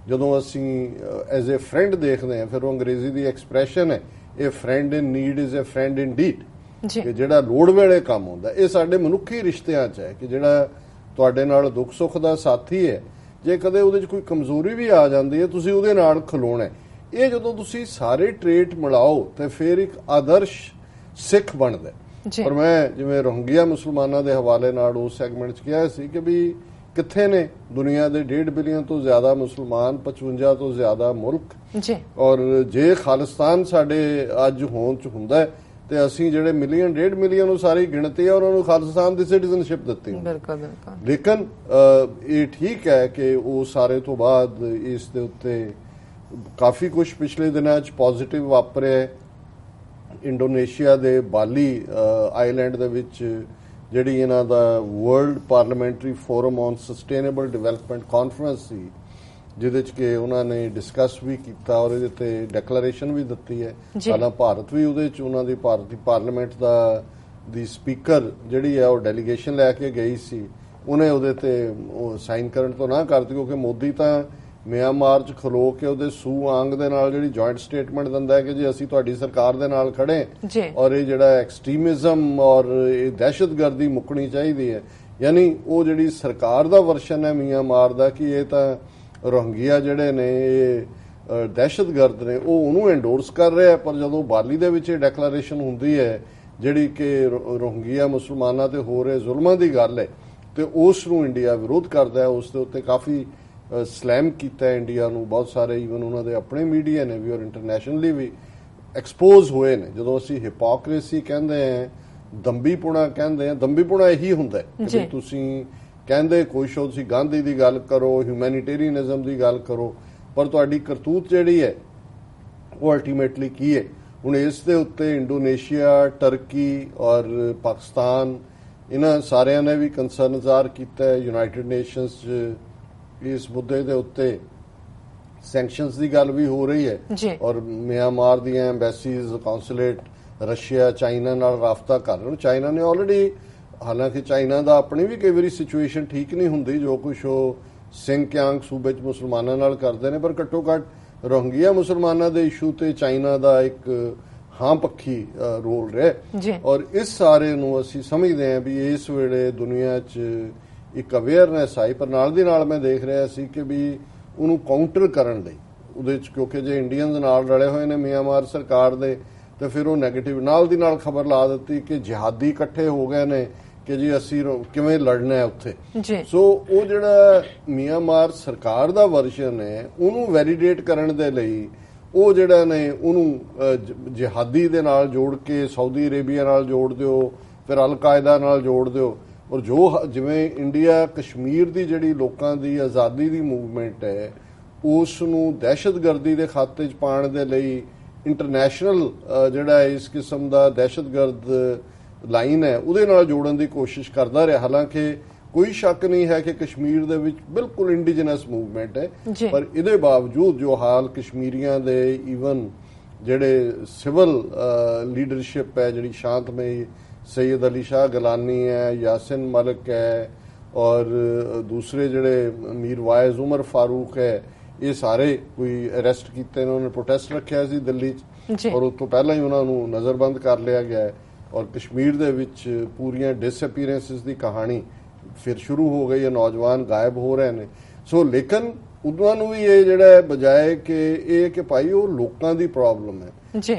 ਜਦੋਂ ਅਸੀਂ ਐਜ਼ ਏ ਫਰੈਂਡ ਦੇਖਦੇ ਹਾਂ, ਫਿਰ ਉਹ ਅੰਗਰੇਜ਼ੀ ਦੀ ਐਕਸਪ੍ਰੈਸ਼ਨ ਹੈ ਇਹ friend in need is a friend in deed, ਕਿ ਜਿਹੜਾ ਲੋੜ ਵੇਲੇ ਕੰਮ ਹੁੰਦਾ। ਇਹ ਸਾਡੇ ਮਨੁੱਖੀ ਰਿਸ਼ਤਿਆਂ 'ਚ ਹੈ ਕਿ ਜਿਹੜਾ ਤੁਹਾਡੇ ਨਾਲ ਦੁੱਖ ਸੁੱਖ ਦਾ ਸਾਥੀ ਹੈ, ਜੇ ਕਦੇ ਉਹਦੇ 'ਚ ਕੋਈ ਕਮਜ਼ੋਰੀ ਵੀ ਆ ਜਾਂਦੀ ਹੈ ਤੁਸੀਂ ਉਹਦੇ ਨਾਲ ਖਲੋਣਾ। ਇਹ ਜਦੋਂ ਤੁਸੀਂ ਸਾਰੇ ਟ੍ਰੇਟ ਮਿਲਾਓ ਤੇ ਫਿਰ ਇੱਕ ਆਦਰਸ਼ ਸਿੱਖ ਬਣਦਾ। ਪਰ ਮੈਂ ਜਿਵੇਂ ਰੋਹਿੰਗਿਆ ਮੁਸਲਮਾਨਾਂ ਦੇ ਹਵਾਲੇ ਨਾਲ ਉਸ ਸੈਗਮੈਂਟ 'ਚ ਕਿਹਾ ਸੀ ਕਿ ਵੀ ਕਿੱਥੇ ਨੇ ਦੁਨੀਆ ਦੇ 1.5 ਬਿਲੀਅਨ ਤੋਂ ਜ਼ਿਆਦਾ ਮੁਸਲਮਾਨ, 55 ਤੋਂ ਜ਼ਿਆਦਾ ਮੁਲਕ, ਔਰ ਜੇ ਖਾਲਿਸਤਾਨ ਸਾਡੇ ਅੱਜ ਹੋਣ 'ਚ ਹੁੰਦਾ ਤੇ ਅਸੀਂ ਜਿਹੜੇ ਮਿਲੀਅਨ 1.5 ਮਿਲੀਅਨ ਉਹ ਸਾਰੀ ਗਿਣਤੀ ਹੈ ਉਹਨਾਂ ਨੂੰ ਖਾਲਿਸਤਾਨ ਦੀ ਸਿਟੀਜ਼ਨਸ਼ਿਪ ਦਿੱਤੀ। ਲੇਕਿਨ ਇਹ ਠੀਕ ਹੈ ਕਿ ਉਹ ਸਾਰੇ ਤੋਂ ਬਾਅਦ ਇਸ ਦੇ ਉੱਤੇ ਕਾਫੀ ਕੁਝ ਪਿਛਲੇ ਦਿਨਾਂ 'ਚ ਪੋਜ਼ਿਟਿਵ ਵਾਪਰਿਆ। ਇੰਡੋਨੇਸ਼ੀਆ ਦੇ ਬਾਲੀ ਆਈਲੈਂਡ ਦੇ ਵਿੱਚ ਜਿਹੜੀ ਇਹਨਾਂ ਦਾ world parliamentary forum on sustainable development conference ਸੀ, ਜਿਹਦੇ 'ਚ ਕਿ ਉਹਨਾਂ ਨੇ ਡਿਸਕਸ ਵੀ ਕੀਤਾ ਔਰ ਇਹਦੇ ਤੇ ਡੈਕਲੇਰੇਸ਼ਨ ਵੀ ਦਿੱਤੀ ਹੈ। ਹਾਲਾਂ ਭਾਰਤ ਵੀ ਉਹਦੇ 'ਚ ਉਹਨਾਂ ਦੀ ਭਾਰਤੀ ਪਾਰਲੀਮੈਂਟ ਦੀ ਸਪੀਕਰ ਜਿਹੜੀ ਹੈ ਉਹ ਡੈਲੀਗੇਸ਼ਨ ਲੈ ਕੇ ਗਈ ਸੀ, ਉਹਨੇ ਉਹਦੇ ਤੇ ਉਹ ਸਾਈਨ ਕਰਨ ਤੋਂ ਨਾ ਕਰਤੀ ਕਿਉਂਕਿ ਮੋਦੀ ਤਾਂ ਮਿਆਂਮਾਰ 'ਚ ਖਲੋ ਕੇ ਉਹਦੇ ਸੂ ਆਂਗ ਦੇ ਨਾਲ ਜਿਹੜੀ ਜੁਆਇੰਟ ਸਟੇਟਮੈਂਟ ਦਿੰਦਾ ਹੈ ਕਿ ਜੀ ਅਸੀਂ ਤੁਹਾਡੀ ਸਰਕਾਰ ਦੇ ਨਾਲ ਖੜੇ ਔਰ ਇਹ ਜਿਹੜਾ ਐਕਸਟ੍ਰੀਮਿਜ਼ਮ ਔਰ ਇਹ ਦਹਿਸ਼ਤਗਰਦੀ ਮੁੱਕਣੀ ਚਾਹੀਦੀ ਹੈ। ਯਾਨੀ ਉਹ ਜਿਹੜੀ ਸਰਕਾਰ ਦਾ ਵਰਸ਼ਨ ਹੈ ਮਿਆਂਮਾਰ ਦਾ ਕਿ ਇਹ ਤਾਂ ਰੋਹਿੰਗਿਆ ਜਿਹੜੇ ਨੇ ਇਹ ਦਹਿਸ਼ਤਗਰਦ ਨੇ, ਉਹ ਉਹਨੂੰ ਐਂਡੋਰਸ ਕਰ ਰਿਹਾ। ਪਰ ਜਦੋਂ ਬਾਲੀ ਦੇ ਵਿੱਚ ਇਹ ਡੈਕਲੇਰੇਸ਼ਨ ਹੁੰਦੀ ਹੈ ਜਿਹੜੀ ਕਿ ਰੋਹਿੰਗਿਆ ਮੁਸਲਮਾਨਾਂ ਤੇ ਹੋ ਰਹੇ ਜ਼ੁਲਮਾਂ ਦੀ ਗੱਲ ਹੈ ਤੇ ਉਸ ਨੂੰ ਇੰਡੀਆ ਵਿਰੋਧ ਕਰਦਾ ਹੈ। ਉਸ ਦੇ ਉੱਤੇ ਕਾਫੀ ਸਲੈਮ ਕੀਤਾ ਇੰਡੀਆ ਨੂੰ, ਬਹੁਤ ਸਾਰੇ ਈਵਨ ਉਹਨਾਂ ਦੇ ਆਪਣੇ ਮੀਡੀਆ ਨੇ ਵੀ ਔਰ ਇੰਟਰਨੈਸ਼ਨਲੀ ਵੀ ਐਕਸਪੋਜ਼ ਹੋਏ ਨੇ। ਜਦੋਂ ਅਸੀਂ ਹਿਪੋਕ੍ਰੇਸੀ ਕਹਿੰਦੇ ਹਾਂ, ਦੰਬੀਪੁਣਾ ਕਹਿੰਦੇ ਹਾਂ, ਦੰਬੀਪੁਣਾ ਇਹੀ ਹੁੰਦਾ ਕਿ ਤੁਸੀਂ ਕਹਿੰਦੇ ਕੁਛ ਹੋ, ਤੁਸੀਂ ਗਾਂਧੀ ਦੀ ਗੱਲ ਕਰੋ, ਹਿਊਮੈਨਿਟੇਰੀਅਨਿਜ਼ਮ ਦੀ ਗੱਲ ਕਰੋ, ਪਰ ਤੁਹਾਡੀ ਕਰਤੂਤ ਜਿਹੜੀ ਹੈ ਉਹ ਅਲਟੀਮੇਟਲੀ ਕੀ ਹੈ। ਹੁਣ ਇਸ ਦੇ ਉੱਤੇ ਇੰਡੋਨੇਸ਼ੀਆ, ਟਰਕੀ ਔਰ ਪਾਕਿਸਤਾਨ ਇਹਨਾਂ ਸਾਰਿਆਂ ਨੇ ਵੀ ਕੰਸਰਨ ਜ਼ਾਹਰ ਕੀਤਾ। ਯੂਨਾਈਟਿਡ ਨੇਸ਼ਨਸ 'ਚ ਇਸ ਮੁੱਦੇ ਦੇ ਉੱਤੇ ਸੈਂਕਸ਼ਨਸ ਦੀ ਗੱਲ ਵੀ ਹੋ ਰਹੀ ਹੈ ਔਰ ਮਿਆਂਮਾਰ ਦੀਆਂ ਐਮਬੈਸੀਜ਼, ਕਾਉਂਸੂਲੇਟ ਰਸ਼ੀਆ, ਚਾਈਨਾ ਨਾਲ ਰਾਬਤਾ ਕਰ ਰਹੇ ਨੇ। ਚਾਈਨਾ ਨੇ ਆਲਰੇਡੀ, ਹਾਲਾਂਕਿ ਚਾਈਨਾ ਦਾ ਆਪਣੀ ਵੀ ਕਈ ਵਾਰੀ ਸਿਚੁਏਸ਼ਨ ਠੀਕ ਨਹੀਂ ਹੁੰਦੀ ਜੋ ਕੁਛ ਉਹ ਸਿੰਗਕਿਆਂਗ ਸੂਬੇ 'ਚ ਮੁਸਲਮਾਨਾਂ ਨਾਲ ਕਰਦੇ ਨੇ, ਪਰ ਘੱਟੋ ਘੱਟ ਰੋਹਿੰਗਿਆ ਮੁਸਲਮਾਨਾਂ ਦੇ ਇਸ਼ੂ ਤੇ ਚਾਈਨਾ ਦਾ ਇੱਕ ਹਾਂ ਪੱਖੀ ਰੋਲ ਰਿਹਾ। ਔਰ ਇਸ ਸਾਰੇ ਨੂੰ ਅਸੀਂ ਸਮਝਦੇ ਹਾਂ ਵੀ ਇਸ ਵੇਲੇ ਦੁਨੀਆ 'ਚ ਇੱਕ ਅਵੇਅਰਨੈਸ ਆਈ, ਪਰ ਨਾਲ ਦੀ ਨਾਲ ਮੈਂ ਦੇਖ ਰਿਹਾ ਸੀ ਕਿ ਵੀ ਉਹਨੂੰ ਕਾਊਂਟਰ ਕਰਨ ਲਈ ਉਹਦੇ 'ਚ, ਕਿਉਂਕਿ ਜੇ ਇੰਡੀਅਨਸ ਨਾਲ ਰਲੇ ਹੋਏ ਨੇ ਮਿਆਂਮਾਰ ਸਰਕਾਰ ਦੇ ਤੇ ਫਿਰ ਉਹ ਨੈਗੇਟਿਵ ਨਾਲ ਦੀ ਨਾਲ ਖਬਰ ਲਾ ਦਿੱਤੀ ਕਿ ਜਿਹਾਦੀ ਇਕੱਠੇ ਹੋ ਗਏ ਨੇ ਕਿ ਜੀ ਅਸੀਂ ਕਿਵੇਂ ਲੜਨਾ ਹੈ ਉੱਥੇ। ਸੋ ਉਹ ਜਿਹੜਾ ਮਿਆਂਮਾਰ ਸਰਕਾਰ ਦਾ ਵਰਜ਼ਨ ਹੈ ਉਹਨੂੰ ਵੈਲੀਡੇਟ ਕਰਨ ਦੇ ਲਈ ਉਹ ਜਿਹੜਾ ਨੇ ਉਹਨੂੰ ਜਿਹਾਦੀ ਦੇ ਨਾਲ ਜੋੜ ਕੇ ਸਾਊਦੀ ਅਰੇਬੀਆ ਨਾਲ ਜੋੜ ਦਿਓ, ਫਿਰ ਅਲ ਕਾਇਦਾ ਨਾਲ ਜੋੜ ਦਿਓ। ਔਰ ਜੋ ਜਿਵੇਂ ਇੰਡੀਆ ਕਸ਼ਮੀਰ ਦੀ ਜਿਹੜੀ ਲੋਕਾਂ ਦੀ ਆਜ਼ਾਦੀ ਦੀ ਮੂਵਮੈਂਟ ਹੈ ਉਸ ਨੂੰ ਦਹਿਸ਼ਤਗਰਦੀ ਦੇ ਖਾਤੇ 'ਚ ਪਾਉਣ ਦੇ ਲਈ ਇੰਟਰਨੈਸ਼ਨਲ ਜਿਹੜਾ ਇਸ ਕਿਸਮ ਦਾ ਦਹਿਸ਼ਤਗਰਦ ਲਾਈਨ ਹੈ ਉਹਦੇ ਨਾਲ ਜੋੜਨ ਦੀ ਕੋਸ਼ਿਸ਼ ਕਰਦਾ ਰਿਹਾ। ਹਾਲਾਂਕਿ ਕੋਈ ਸ਼ੱਕ ਨਹੀਂ ਹੈ ਕਿ ਕਸ਼ਮੀਰ ਦੇ ਵਿੱਚ ਬਿਲਕੁਲ ਇੰਡੀਜਨਸ ਮੂਵਮੈਂਟ ਹੈ, ਪਰ ਇਹਦੇ ਬਾਵਜੂਦ ਜੋ ਹਾਲ ਕਸ਼ਮੀਰੀਆਂ ਦੇ ਈਵਨ ਜਿਹੜੇ ਸਿਵਲ ਲੀਡਰਸ਼ਿਪ ਹੈ ਜਿਹੜੀ ਸ਼ਾਂਤਮਈ, सैयद अली शाह गलानी है, यासिन मलिक है और दूसरे जड़े मीर वाइज उमर फारूक है, ये सारे कोई अरेस्ट किए, उन्होंने प्रोटेस्ट रखा सी दिल्ली और उस तो पहला ही उन्होंने नज़रबंद कर लिया गया है। और कश्मीर दे विच पूरियां डिसअपीयरेंसिस की कहानी फिर शुरू हो गई है, नौजवान गायब हो रहे हैं। सो लेकिन उन्होंने भी ये जड़ा बजाय कि भाई वो लोगों की प्रॉब्लम है।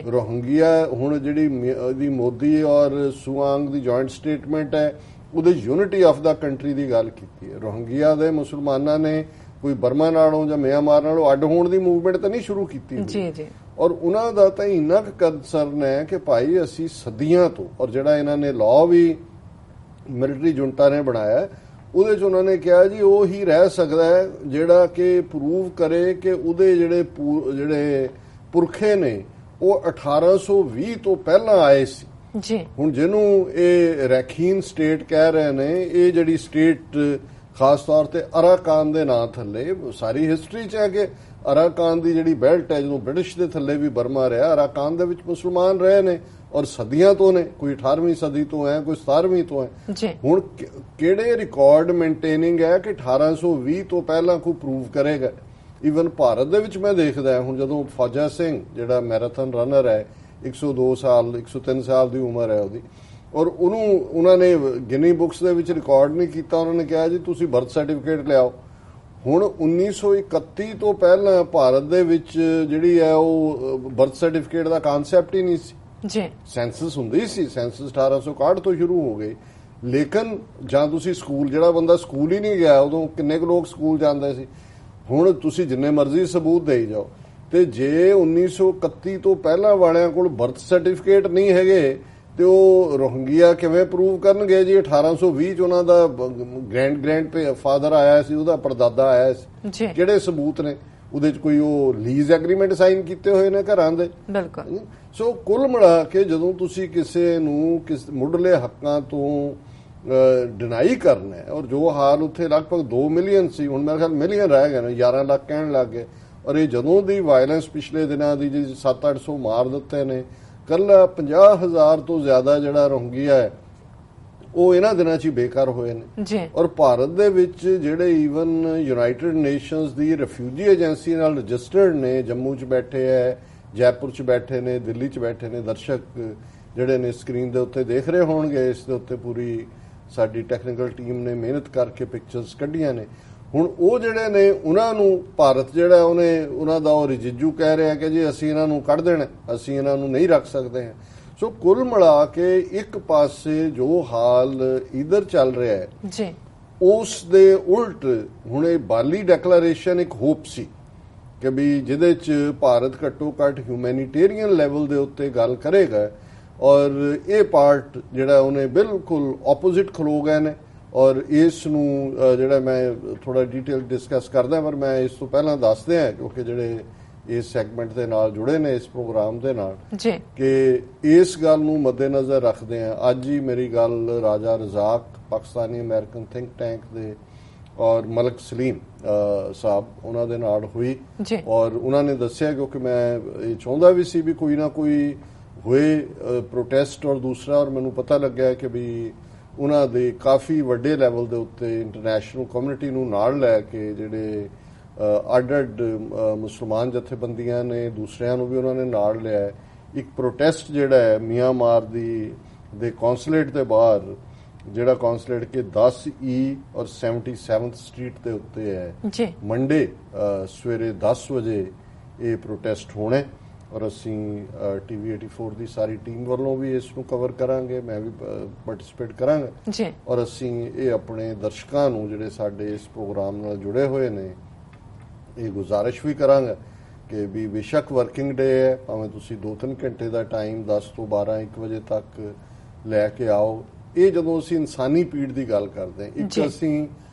रोहिंग्या हुण जिहड़ी मोदी और सुआंग दी जॉइंट स्टेटमेंट है ਉਹਦੇ यूनिटी ऑफ द कंट्री ਦੀ ਗੱਲ ਕੀਤੀ ਹੈ। ਰੋਹਿੰਗਿਆ ਦੇ ਮੁਸਲਮਾਨਾਂ ਨੇ ਕੋਈ ਬਰਮਾ ਨਾਲੋਂ ਜਾਂ ਮਿਆਂਮਾਰ ਨਾਲੋਂ ਅੱਡ ਹੋਣ ਦੀ ਮੂਵਮੈਂਟ ਤਾਂ ਨਹੀਂ ਸ਼ੁਰੂ ਕੀਤੀ ਜੀ। ਔਰ ਉਹਨਾਂ ਦਾ ਤਾਂ ਇੰਨਾ ਕੁ ਕੰਸਰਨ ਹੈ ਕਿ ਭਾਈ ਅਸੀਂ ਸਦੀਆਂ ਤੋਂ, ਔਰ ਜਿਹੜਾ ਇਹਨਾਂ ਨੇ ਲਾਅ ਵੀ ਮਿਲਟਰੀ ਜੁੰਟਾ ਨੇ ਬਣਾਇਆ ਉਹਦੇ 'ਚ ਉਹਨਾਂ ਨੇ ਕਿਹਾ ਜੀ ਉਹ ਹੀ ਰਹਿ ਸਕਦਾ ਹੈ ਜਿਹੜਾ ਕਿ ਪ੍ਰੂਵ ਕਰੇ ਕਿ ਉਹਦੇ ਜਿਹੜੇ ਪੁਰਖੇ ਨੇ ਉਹ 1820 ਤੋਂ ਪਹਿਲਾਂ ਆਏ ਸੀ ਜੀ। ਹੁਣ ਜਿਹਨੂੰ ਇਹ ਰੈਖੀਨ ਸਟੇਟ ਕਹਿ ਰਹੇ ਨੇ, ਇਹ ਜਿਹੜੀ ਸਟੇਟ ਖਾਸ ਤੌਰ ਤੇ ਅਰਾਕਾਨ ਦੇ ਨਾਂ ਥੱਲੇ ਸਾਰੀ ਹਿਸਟਰੀ 'ਚ ਹੈ ਕਿ ਅਰਾਕਾਨ ਦੀ ਜਿਹੜੀ ਬੈਲਟ ਹੈ ਜਦੋਂ ਬ੍ਰਿਟਿਸ਼ ਦੇ ਥੱਲੇ ਵੀ ਬਰਮਾ ਰਿਹਾ, ਅਰਾਕਾਨ ਦੇ ਵਿੱਚ ਮੁਸਲਮਾਨ ਰਹੇ ਨੇ ਔਰ ਸਦੀਆਂ ਤੋਂ ਨੇ, ਕੋਈ 18ਵੀਂ ਸਦੀ ਤੋਂ ਹੈ, ਕੋਈ 17ਵੀਂ ਤੋਂ ਹੈ। ਹੁਣ ਕਿਹੜੇ ਰਿਕਾਰਡ ਮੇਨਟੇਨਿੰਗ ਹੈ ਕਿ 1820 ਤੋਂ ਪਹਿਲਾਂ ਕੋਈ ਪ੍ਰੂਵ ਕਰੇਗਾ। ਈਵਨ ਭਾਰਤ ਦੇ ਵਿੱਚ ਮੈਂ ਦੇਖਦਾ ਹੁਣ ਜਦੋਂ ਫੌਜਾ ਸਿੰਘ ਜਿਹੜਾ ਮੈਰਾਥਨ ਰਨਰ ਹੈ 102 ਸਾਲ 103 ਸਾਲ ਦੀ ਉਮਰ ਹੈ ਉਹਦੀ, ਔਰ ਉਹਨਾਂ ਨੇ ਗਿਨੀ ਬੁੱਕਸ ਦੇ ਵਿੱਚ ਰਿਕਾਰਡ ਨਹੀਂ ਕੀਤਾ। ਉਹਨਾਂ ਨੇ ਕਿਹਾ ਜੀ ਤੁਸੀਂ ਬਰਥ ਸਰਟੀਫਿਕੇਟ ਲਿਆਓ। ਹੁਣ 1931 ਤੋਂ ਪਹਿਲਾਂ ਭਾਰਤ ਦੇ ਵਿੱਚ ਜਿਹੜੀ ਹੈ ਉਹ ਬਰਥ ਸਰਟੀਫਿਕੇਟ ਦਾ ਕਾਨਸੈਪਟ ਹੀ ਨਹੀਂ ਸੀ ਜੀ। ਸੈਂਸਸ ਹੁੰਦੀ ਸੀ, ਸੈਂਸਸ 1861 ਤੋਂ ਸ਼ੁਰੂ ਹੋ ਗਈ, ਲੇਕਿਨ ਜਾਂ ਤੁਸੀਂ ਸਕੂਲ, ਜਿਹੜਾ ਬੰਦਾ ਸਕੂਲ ਹੀ ਨਹੀਂ ਗਿਆ ਉਦੋਂ ਕਿੰਨੇ ਕੁ ਲੋਕ ਸਕੂਲ ਜਾਂਦੇ ਸੀ। ਹੁਣ ਤੁਸੀਂ ਜਿੰਨੇ ਮਰਜ਼ੀ ਸਬੂਤ ਦੇਈ ਜਾਓ, ਤੇ ਜੇ 1931 ਤੋਂ ਪਹਿਲਾਂ ਵਾਲਿਆਂ ਕੋਲ ਬਰਥ ਸਰਟੀਫਿਕੇਟ ਨਹੀਂ ਹੈਗੇ ਤੇ ਉਹ ਰੋਹਿੰਗਿਆ ਕਿਵੇਂ ਪ੍ਰੂਵ ਕਰਨਗੇ ਜੀ? 1820 ਚ ਉਹਨਾਂ ਦਾ ਗ੍ਰੈਂਡ ਫਾਦਰ ਆਇਆ ਸੀ, ਉਹਦਾ ਪੜਦਾਦਾ ਆਇਆ ਸੀ, ਕਿਹੜੇ ਸਬੂਤ ਨੇ ਉਹਦੇ ਚ? ਕੋਈ ਉਹ ਲੀਜ਼ ਐਗਰੀਮੈਂਟ ਸਾਈਨ ਕੀਤੇ ਹੋਏ ਨੇ ਘਰਾਂ ਦੇ? ਬਿਲਕੁਲ। ਸੋ ਕੁੱਲ ਮਿਲਾ ਕੇ ਜਦੋਂ ਤੁਸੀਂ ਕਿਸੇ ਨੂੰ ਮੁੱਢਲੇ ਹੱਕਾਂ ਤੋਂ ਡਿਨਾਈ ਕਰਨਾ ਹੈ, ਔਰ ਜੋ ਹਾਲ ਉੱਥੇ ਲਗਭਗ 2 ਮਿਲੀਅਨ ਸੀ, ਹੁਣ ਮੇਰੇ ਖਿਆਲ ਮਿਲੀਅਨ ਰਹਿ ਗਏ ਨੇ, 11 ਲੱਖ ਕਹਿਣ ਲੱਗ ਗਏ। ਔਰ ਇਹ ਜਦੋਂ ਦੀ ਵਾਇਲੈਂਸ ਪਿਛਲੇ ਦਿਨਾਂ ਦੀ ਜੀ 700-800 ਮਾਰ ਦਿੱਤੇ ਨੇ, ਕੱਲਾ 50,000 ਤੋਂ ਜ਼ਿਆਦਾ ਜਿਹੜਾ ਰੋਹਿੰਗਿਆ ਹੈ ਉਹ ਇਹਨਾਂ ਦਿਨਾਂ 'ਚ ਹੀ ਬੇਕਾਰ ਹੋਏ ਨੇ ਜੀ। ਔਰ ਭਾਰਤ ਦੇ ਵਿੱਚ ਜਿਹੜੇ ਈਵਨ ਯੂਨਾਈਟਿਡ ਨੇਸ਼ਨਸ ਦੀ ਰਿਫਿਊਜੀ ਏਜੰਸੀ ਨਾਲ ਰਜਿਸਟਰਡ ਨੇ, ਜੰਮੂ 'ਚ ਬੈਠੇ ਹੈ, ਜੈਪੁਰ 'ਚ ਬੈਠੇ ਨੇ, ਦਿੱਲੀ 'ਚ ਬੈਠੇ ਨੇ, ਦਰਸ਼ਕ ਜਿਹੜੇ ਨੇ ਸਕਰੀਨ ਦੇ ਉੱਤੇ ਦੇਖ ਰਹੇ ਹੋਣਗੇ, ਇਸ ਦੇ ਉੱਤੇ ਪੂਰੀ ਸਾਡੀ ਟੈਕਨੀਕਲ ਟੀਮ ਨੇ ਮਿਹਨਤ ਕਰਕੇ ਪਿਕਚਰਸ ਕੱਢੀਆਂ ਨੇ। ਹੁਣ ਉਹ ਜਿਹੜੇ ਨੇ ਉਹਨਾਂ ਨੂੰ ਭਾਰਤ ਜਿਹੜਾ ਉਹਨਾਂ ਦਾ ਉਹ ਰਜਿਜੂ ਕਹਿ ਰਿਹਾ ਕਿ ਜੀ ਅਸੀਂ ਇਹਨਾਂ ਨੂੰ ਕੱਢ ਦੇਣਾ, ਅਸੀਂ ਇਹਨਾਂ ਨੂੰ ਨਹੀਂ ਰੱਖ ਸਕਦੇ ਹਾਂ। ਸੋ ਕੁੱਲ ਮਿਲਾ ਕੇ ਇੱਕ ਪਾਸੇ ਜੋ ਹਾਲ ਇਧਰ ਚੱਲ ਰਿਹਾ ਹੈ ਜੀ, ਉਸ ਦੇ ਉਲਟ ਹੁਣ ਇਹ ਬਾਲੀ ਡੈਕਲੇਰੇਸ਼ਨ ਇੱਕ ਹੋਪ ਸੀ ਕਿ ਵੀ ਜਿਹਦੇ 'ਚ ਭਾਰਤ ਘੱਟੋ ਘੱਟ ਹਿਊਮੈਨਿਟੇਰੀਅਨ ਲੈਵਲ ਦੇ ਉੱਤੇ ਗੱਲ ਕਰੇਗਾ, ਔਰ ਇਹ ਪਾਰਟ ਜਿਹੜਾ ਉਹਨੇ ਬਿਲਕੁਲ ਆਪੋਜ਼ਿਟ ਖਲੋ ਗਏ ਨੇ। ਔਰ ਇਸ ਨੂੰ ਜਿਹੜਾ ਮੈਂ ਥੋੜਾ ਡੀਟੇਲ ਡਿਸਕਸ ਕਰਦਾ, ਪਰ ਮੈਂ ਇਸ ਤੋਂ ਪਹਿਲਾਂ ਦੱਸਦੇ ਹਾਂ ਕਿਉਂਕਿ ਜਿਹੜੇ ਇਸ ਸੈਗਮੈਂਟ ਦੇ ਨਾਲ ਜੁੜੇ ਨੇ ਇਸ ਪ੍ਰੋਗਰਾਮ ਦੇ ਨਾਲ ਜੀ, ਕਿ ਇਸ ਗੱਲ ਨੂੰ ਮੱਦੇਨਜ਼ਰ ਰੱਖਦੇ ਹਾਂ ਅੱਜ ਹੀ ਮੇਰੀ ਗੱਲ ਰਾਜਾ ਰਜ਼ਾਕ ਪਾਕਿਸਤਾਨੀ ਅਮਰੀਕਨ ਥਿੰਕ ਟੈਂਕ ਦੇ ਔਰ ਮਲਕ ਸਲੀਮ ਸਾਹਿਬ ਉਹਨਾਂ ਦੇ ਨਾਲ ਹੋਈ, ਔਰ ਉਹਨਾਂ ਨੇ ਦੱਸਿਆ ਕਿਉਂਕਿ ਮੈਂ ਇਹ ਚਾਹੁੰਦਾ ਵੀ ਸੀ ਵੀ ਕੋਈ ਨਾ ਕੋਈ ਹੋਏ ਪ੍ਰੋਟੈਸਟ, ਔਰ ਦੂਸਰਾ ਔਰ ਮੈਨੂੰ ਪਤਾ ਲੱਗਿਆ ਕਿ ਵੀ ਉਹਨਾਂ ਦੇ ਕਾਫੀ ਵੱਡੇ ਲੈਵਲ ਦੇ ਉੱਤੇ ਇੰਟਰਨੈਸ਼ਨਲ ਕਮਿਊਨਿਟੀ ਨੂੰ ਨਾਲ ਲੈ ਕੇ ਜਿਹੜੇ ਅੱਡ-ਅੱਡ ਮੁਸਲਮਾਨ ਜਥੇਬੰਦੀਆਂ ਨੇ, ਦੂਸਰਿਆਂ ਨੂੰ ਵੀ ਉਹਨਾਂ ਨੇ ਨਾਲ ਲਿਆ। ਇੱਕ ਪ੍ਰੋਟੈਸਟ ਜਿਹੜਾ ਹੈ ਮਿਆਂਮਾਰ ਦੇ ਕੌਂਸੂਲੇਟ ਦੇ ਬਾਹਰ, ਜਿਹੜਾ ਕੌਂਸੂਲੇਟ ਕੇ 10E ਔਰ 77th ਸਟਰੀਟ ਦੇ ਉੱਤੇ ਹੈ, ਮੰਡੇ ਸਵੇਰੇ 10 ਵਜੇ ਇਹ ਪ੍ਰੋਟੈਸਟ ਹੋਣਾ, ਔਰ ਅਸੀਂ TV 84 ਦੀ ਸਾਰੀ ਟੀਮ ਵੱਲੋਂ ਵੀ ਇਸ ਨੂੰ ਕਵਰ ਕਰਾਂਗੇ, ਮੈਂ ਵੀ ਪਾਰਟਿਸਿਪੇਟ ਕਰਾਂਗਾ, ਔਰ ਅਸੀਂ ਇਹ ਆਪਣੇ ਦਰਸ਼ਕਾਂ ਨੂੰ ਜਿਹੜੇ ਸਾਡੇ ਇਸ ਪ੍ਰੋਗਰਾਮ ਨਾਲ ਜੁੜੇ ਹੋਏ ਨੇ ਇਹ ਗੁਜ਼ਾਰਿਸ਼ ਵੀ ਕਰਾਂਗਾ ਕਿ ਵੀ ਬੇਸ਼ੱਕ ਵਰਕਿੰਗ ਡੇ ਹੈ, ਭਾਵੇਂ ਤੁਸੀਂ 2-3 ਘੰਟੇ ਦਾ ਟਾਈਮ 10 ਤੋਂ 12-1 ਵਜੇ ਤੱਕ ਲੈ ਕੇ ਆਓ। ਇਹ ਜਦੋਂ ਅਸੀਂ ਇਨਸਾਨੀ ਪੀੜ ਦੀ ਗੱਲ ਕਰਦੇ ਹਾਂ, ਇੱਕ ਅਸੀਂ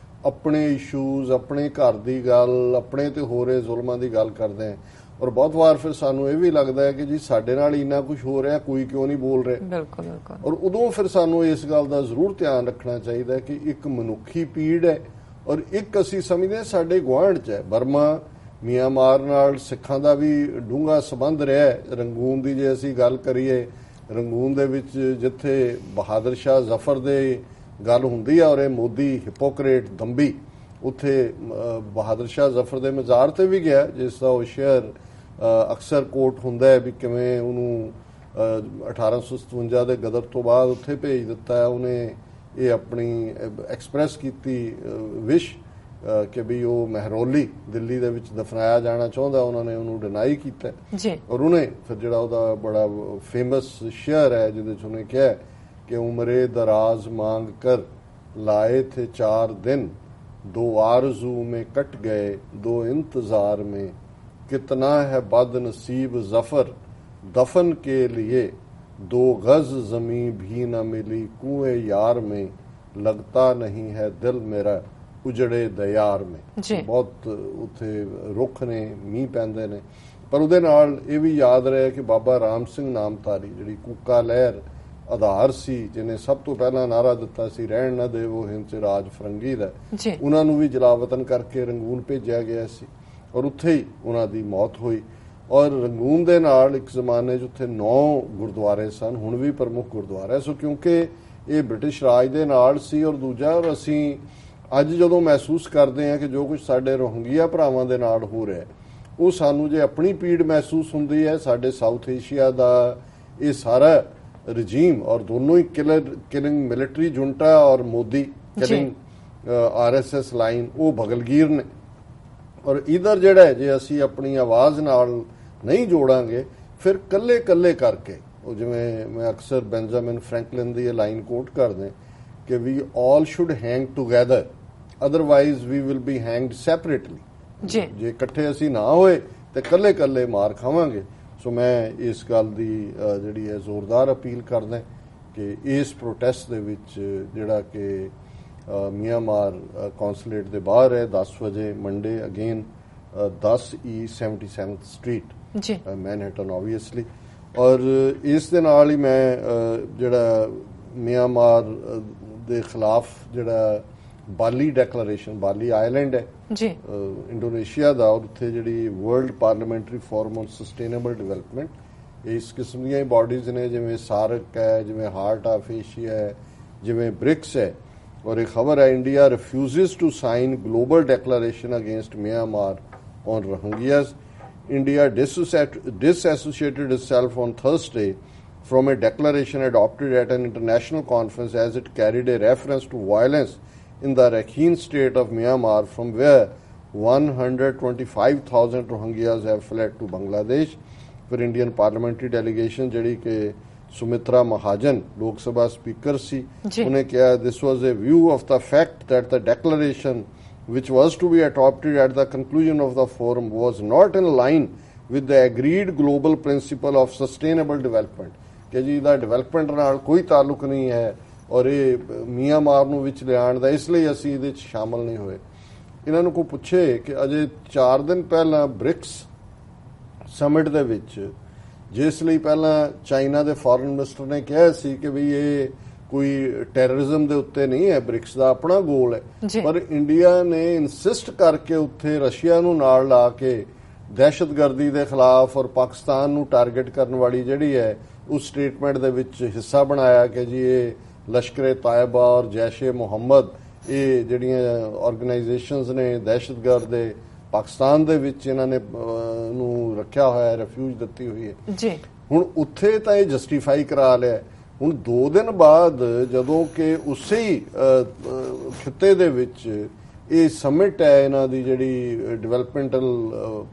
ਆਪਣੇ ਇਸ਼ੂਜ਼, ਆਪਣੇ ਘਰ ਦੀ ਗੱਲ, ਆਪਣੇ ਤੇ ਹੋ ਰਹੇ ਜ਼ੁਲਮਾਂ ਦੀ ਗੱਲ ਕਰਦੇ ਹਾਂ, ਔਰ ਬਹੁਤ ਵਾਰ ਫਿਰ ਸਾਨੂੰ ਇਹ ਵੀ ਲੱਗਦਾ ਹੈ ਕਿ ਜੀ ਸਾਡੇ ਨਾਲ ਇੰਨਾ ਕੁਝ ਹੋ ਰਿਹਾ, ਕੋਈ ਕਿਉਂ ਨਹੀਂ ਬੋਲ ਰਿਹਾ। ਬਿਲਕੁਲ ਬਿਲਕੁਲ। ਔਰ ਉਦੋਂ ਫਿਰ ਸਾਨੂੰ ਇਸ ਗੱਲ ਦਾ ਜ਼ਰੂਰ ਧਿਆਨ ਰੱਖਣਾ ਚਾਹੀਦਾ ਕਿ ਇੱਕ ਮਨੁੱਖੀ ਪੀੜ ਹੈ, ਔਰ ਇੱਕ ਅਸੀਂ ਸਮਝਦੇ ਸਾਡੇ ਗੁਆਂਢ 'ਚ ਹੈ ਬਰਮਾ। ਮਿਆਂਮਾਰ ਨਾਲ ਸਿੱਖਾਂ ਦਾ ਵੀ ਡੂੰਘਾ ਸੰਬੰਧ ਰਿਹਾ। ਰੰਗੂਨ ਦੀ ਜੇ ਅਸੀਂ ਗੱਲ ਕਰੀਏ, ਰੰਗੂਨ ਦੇ ਵਿੱਚ ਜਿੱਥੇ ਬਹਾਦਰ ਸ਼ਾਹ ਜ਼ਫਰ ਦੇ ਗੱਲ ਹੁੰਦੀ ਆ ਔਰ ਇਹ ਮੋਦੀ ਹਿਪੋਕਰੇਟ ਦੰਬੀ ਉੱਥੇ ਬਹਾਦਰ ਸ਼ਾਹ ਜ਼ਫਰ ਦੇ ਮਜ਼ਾਰ ਤੇ ਵੀ ਗਿਆ, ਜਿਸ ਦਾ ਉਹ ਸ਼ਹਿਰ ਅਕਸਰ ਕੋਟ ਹੁੰਦਾ ਹੈ ਵੀ ਕਿਵੇਂ ਉਹਨੂੰ 1857 ਦੇ ਗਦਰ ਤੋਂ ਬਾਅਦ ਉੱਥੇ ਭੇਜ ਦਿੱਤਾ। ਉਹਨੇ ਇਹ ਆਪਣੀ ਐਕਸਪ੍ਰੈਸ ਕੀਤੀ ਵਿਸ਼ ਕਿ ਵੀ ਉਹ ਮਹਿਰੌਲੀ ਦਿੱਲੀ ਦੇ ਵਿੱਚ ਦਫਨਾਇਆ ਜਾਣਾ ਚਾਹੁੰਦਾ, ਉਹਨਾਂ ਨੇ ਉਹਨੂੰ ਡਿਨਾਈ ਕੀਤਾ ਔਰ ਉਹਨੇ ਫਿਰ ਜਿਹੜਾ ਉਹਦਾ ਬੜਾ ਫੇਮਸ ਸ਼ੇਅਰ ਹੈ ਜਿਹਦੇ 'ਚ ਉਹਨੇ ਕਿਹਾ ਕਿ ਉਮਰੇ ਦਰਾਜ਼ ਮਾਂਗ ਕਰ ਲਾਏ ਥੇ 4 दिन, 2 आरज़ू में कट गए, 2 इंतजार में, कितना है बदनसीब जफर दफन के लिए, 2 गज जमी भी न मिली कुएं यार में, लगता नहीं है दिल मेरा उजड़े दयार में। बहुत ਉੱਥੇ ਰੁੱਖ ਨੇ, ਮੀਂਹ ਪੈਂਦੇ ਨੇ, ਪਰ ਉਹਦੇ ਨਾਲ ਇਹ ਵੀ ਯਾਦ ਰਹੇ ਕਿ ਬਾਬਾ ਰਾਮ ਸਿੰਘ ਨਾਮਧਾਰੀ ਜਿਹੜੀ ਕੂਕਾ ਲਹਿਰ ਆਧਾਰ ਸੀ, ਜਿਹਨੇ ਸਭ ਤੋਂ ਪਹਿਲਾਂ ਨਾਰਾ ਦਿੱਤਾ ਸੀ ਰਹਿਣ ਨਾ ਦੇਵੋ ਹਿੰਦ 'ਚ ਰਾਜ ਫਰੰਗੀ ਦਾ, ਉਹਨਾਂ ਨੂੰ ਵੀ ਜਲਾਵਤਨ ਕਰਕੇ ਰੰਗੂਨ ਭੇਜਿਆ ਗਿਆ ਸੀ ਔਰ ਉੱਥੇ ਹੀ ਉਹਨਾਂ ਦੀ ਮੌਤ ਹੋਈ। ਔਰ ਰੰਗੂਨ ਦੇ ਨਾਲ ਇੱਕ ਜ਼ਮਾਨੇ 'ਚ ਉੱਥੇ 9 ਗੁਰਦੁਆਰੇ ਸਨ, ਹੁਣ ਵੀ ਪ੍ਰਮੁੱਖ ਗੁਰਦੁਆਰਾ। ਸੋ ਕਿਉਂਕਿ ਇਹ ਬ੍ਰਿਟਿਸ਼ ਰਾਜ ਦੇ ਨਾਲ ਸੀ, ਔਰ ਦੂਜਾ ਔਰ ਅਸੀਂ ਅੱਜ ਜਦੋਂ ਮਹਿਸੂਸ ਕਰਦੇ ਹਾਂ ਕਿ ਜੋ ਕੁਝ ਸਾਡੇ ਰੋਹਿੰਗਿਆ ਭਰਾਵਾਂ ਦੇ ਨਾਲ ਹੋ ਰਿਹਾ, ਉਹ ਸਾਨੂੰ ਜੇ ਆਪਣੀ ਪੀੜ ਮਹਿਸੂਸ ਹੁੰਦੀ ਹੈ, ਸਾਡੇ ਸਾਊਥ ਏਸ਼ੀਆ ਦਾ ये सारा रजीम और दोनों ही किलिंग मिलिट्री जुंटा और मोदी किलिंग RSS लाइन वो भगलगीर ने। और इधर जिहड़ा है जे असी अपनी आवाज़ नाल नहीं जोड़ांगे फिर कल्ले कल्ले करके जिवें मैं अक्सर बेंजामिन फ्रैंकलिन की लाइन कोट कर दें कि we all should hang together otherwise we will be hanged separately. जे इकट्ठे असी ना होए तो कल्ले कल्ले मार खावांगे। सो मैं इस गल की जिहड़ी है जोरदार अपील करदा कि इस प्रोटेस्ट दे विच जिहड़ा कि मियांमार कौंसलेट के बाहर है 10 बजे Monday again 10E 77th street Manhattan obviously. और इस दे नाल ही मैं जिहड़ा मियांमार दे खिलाफ जिहड़ा बाली डैक्लरेशन, बाली आइलैंड है इंडोनेशिया का, और उत्थे जिहड़ी world parliamentary forum on sustainable development इस किस्म दी बॉडीज ने जिवें सार्क है, जिवें हार्ट ऑफ एशिया है, जिवें ब्रिक्स है। और एक खबर है India refuses to sign global declaration against Myanmar on Rohingyas. India disassociated itself on Thursday from a declaration adopted at an international conference as it carried a reference to violence in the Rakhine state of Myanmar, from where 125,000 Rohingyas have fled to Bangladesh. फिर इंडियन पार्लियामेंट्री डेलीगेशन जिहड़ी कि सुमित्रा महाजन लोक सभा स्पीकर सी, उन्हें कहा this was a view of the fact that the declaration which was to be adopted at the conclusion of the forum was not in line with the agreed global principle of sustainable development। कि जी दा डेवलपमेंट नाल कोई ताल्लुक नहीं है और ये मियांमार नूं विच लिआउण दा इसलिए असीं इहदे च शामिल नहीं होए। इन्हां नूं कोई पुछे कि अजे 4 दिन पहला ब्रिक्स समिट दे विच जिस लई पहला चाइना दे फॉरेन मिनिस्टर ने कहा सी कि भी ये कोई टैररिज्म दे उत्ते नहीं है, ब्रिक्स का अपना गोल है, पर इंडिया ने इंसिस्ट करके उत्थे रशिया नूं नाल ला के दहशतगर्दी दे खिलाफ और पाकिस्तान नूं टारगेट करने वाली जिहड़ी है उस स्टेटमेंट दे विच हिस्सा बनाया कि जी ये लश्कर तायबा और जैशे मुहम्मद ये जिहड़ियां ऑर्गेनाइजेशनस ने दहशतगर्द दे पाकिस्तान दे विच इन्हां ने नूं रखिया होया है, रिफ्यूज दित्ती हुई है। हुण उत्थे तां ये जस्टिफाई करा लिया। ਹੁਣ 2 दिन बाद ਜਦੋਂ ਕਿ ਉਸੇ ਹੀ ਖਿੱਤੇ ਦੇ ਵਿੱਚ ਇਹ ਸਮਿਟ ਹੈ ਇਹਨਾਂ ਦੀ ਜਿਹੜੀ ਡਿਵੈਲਪਮੈਂਟਲ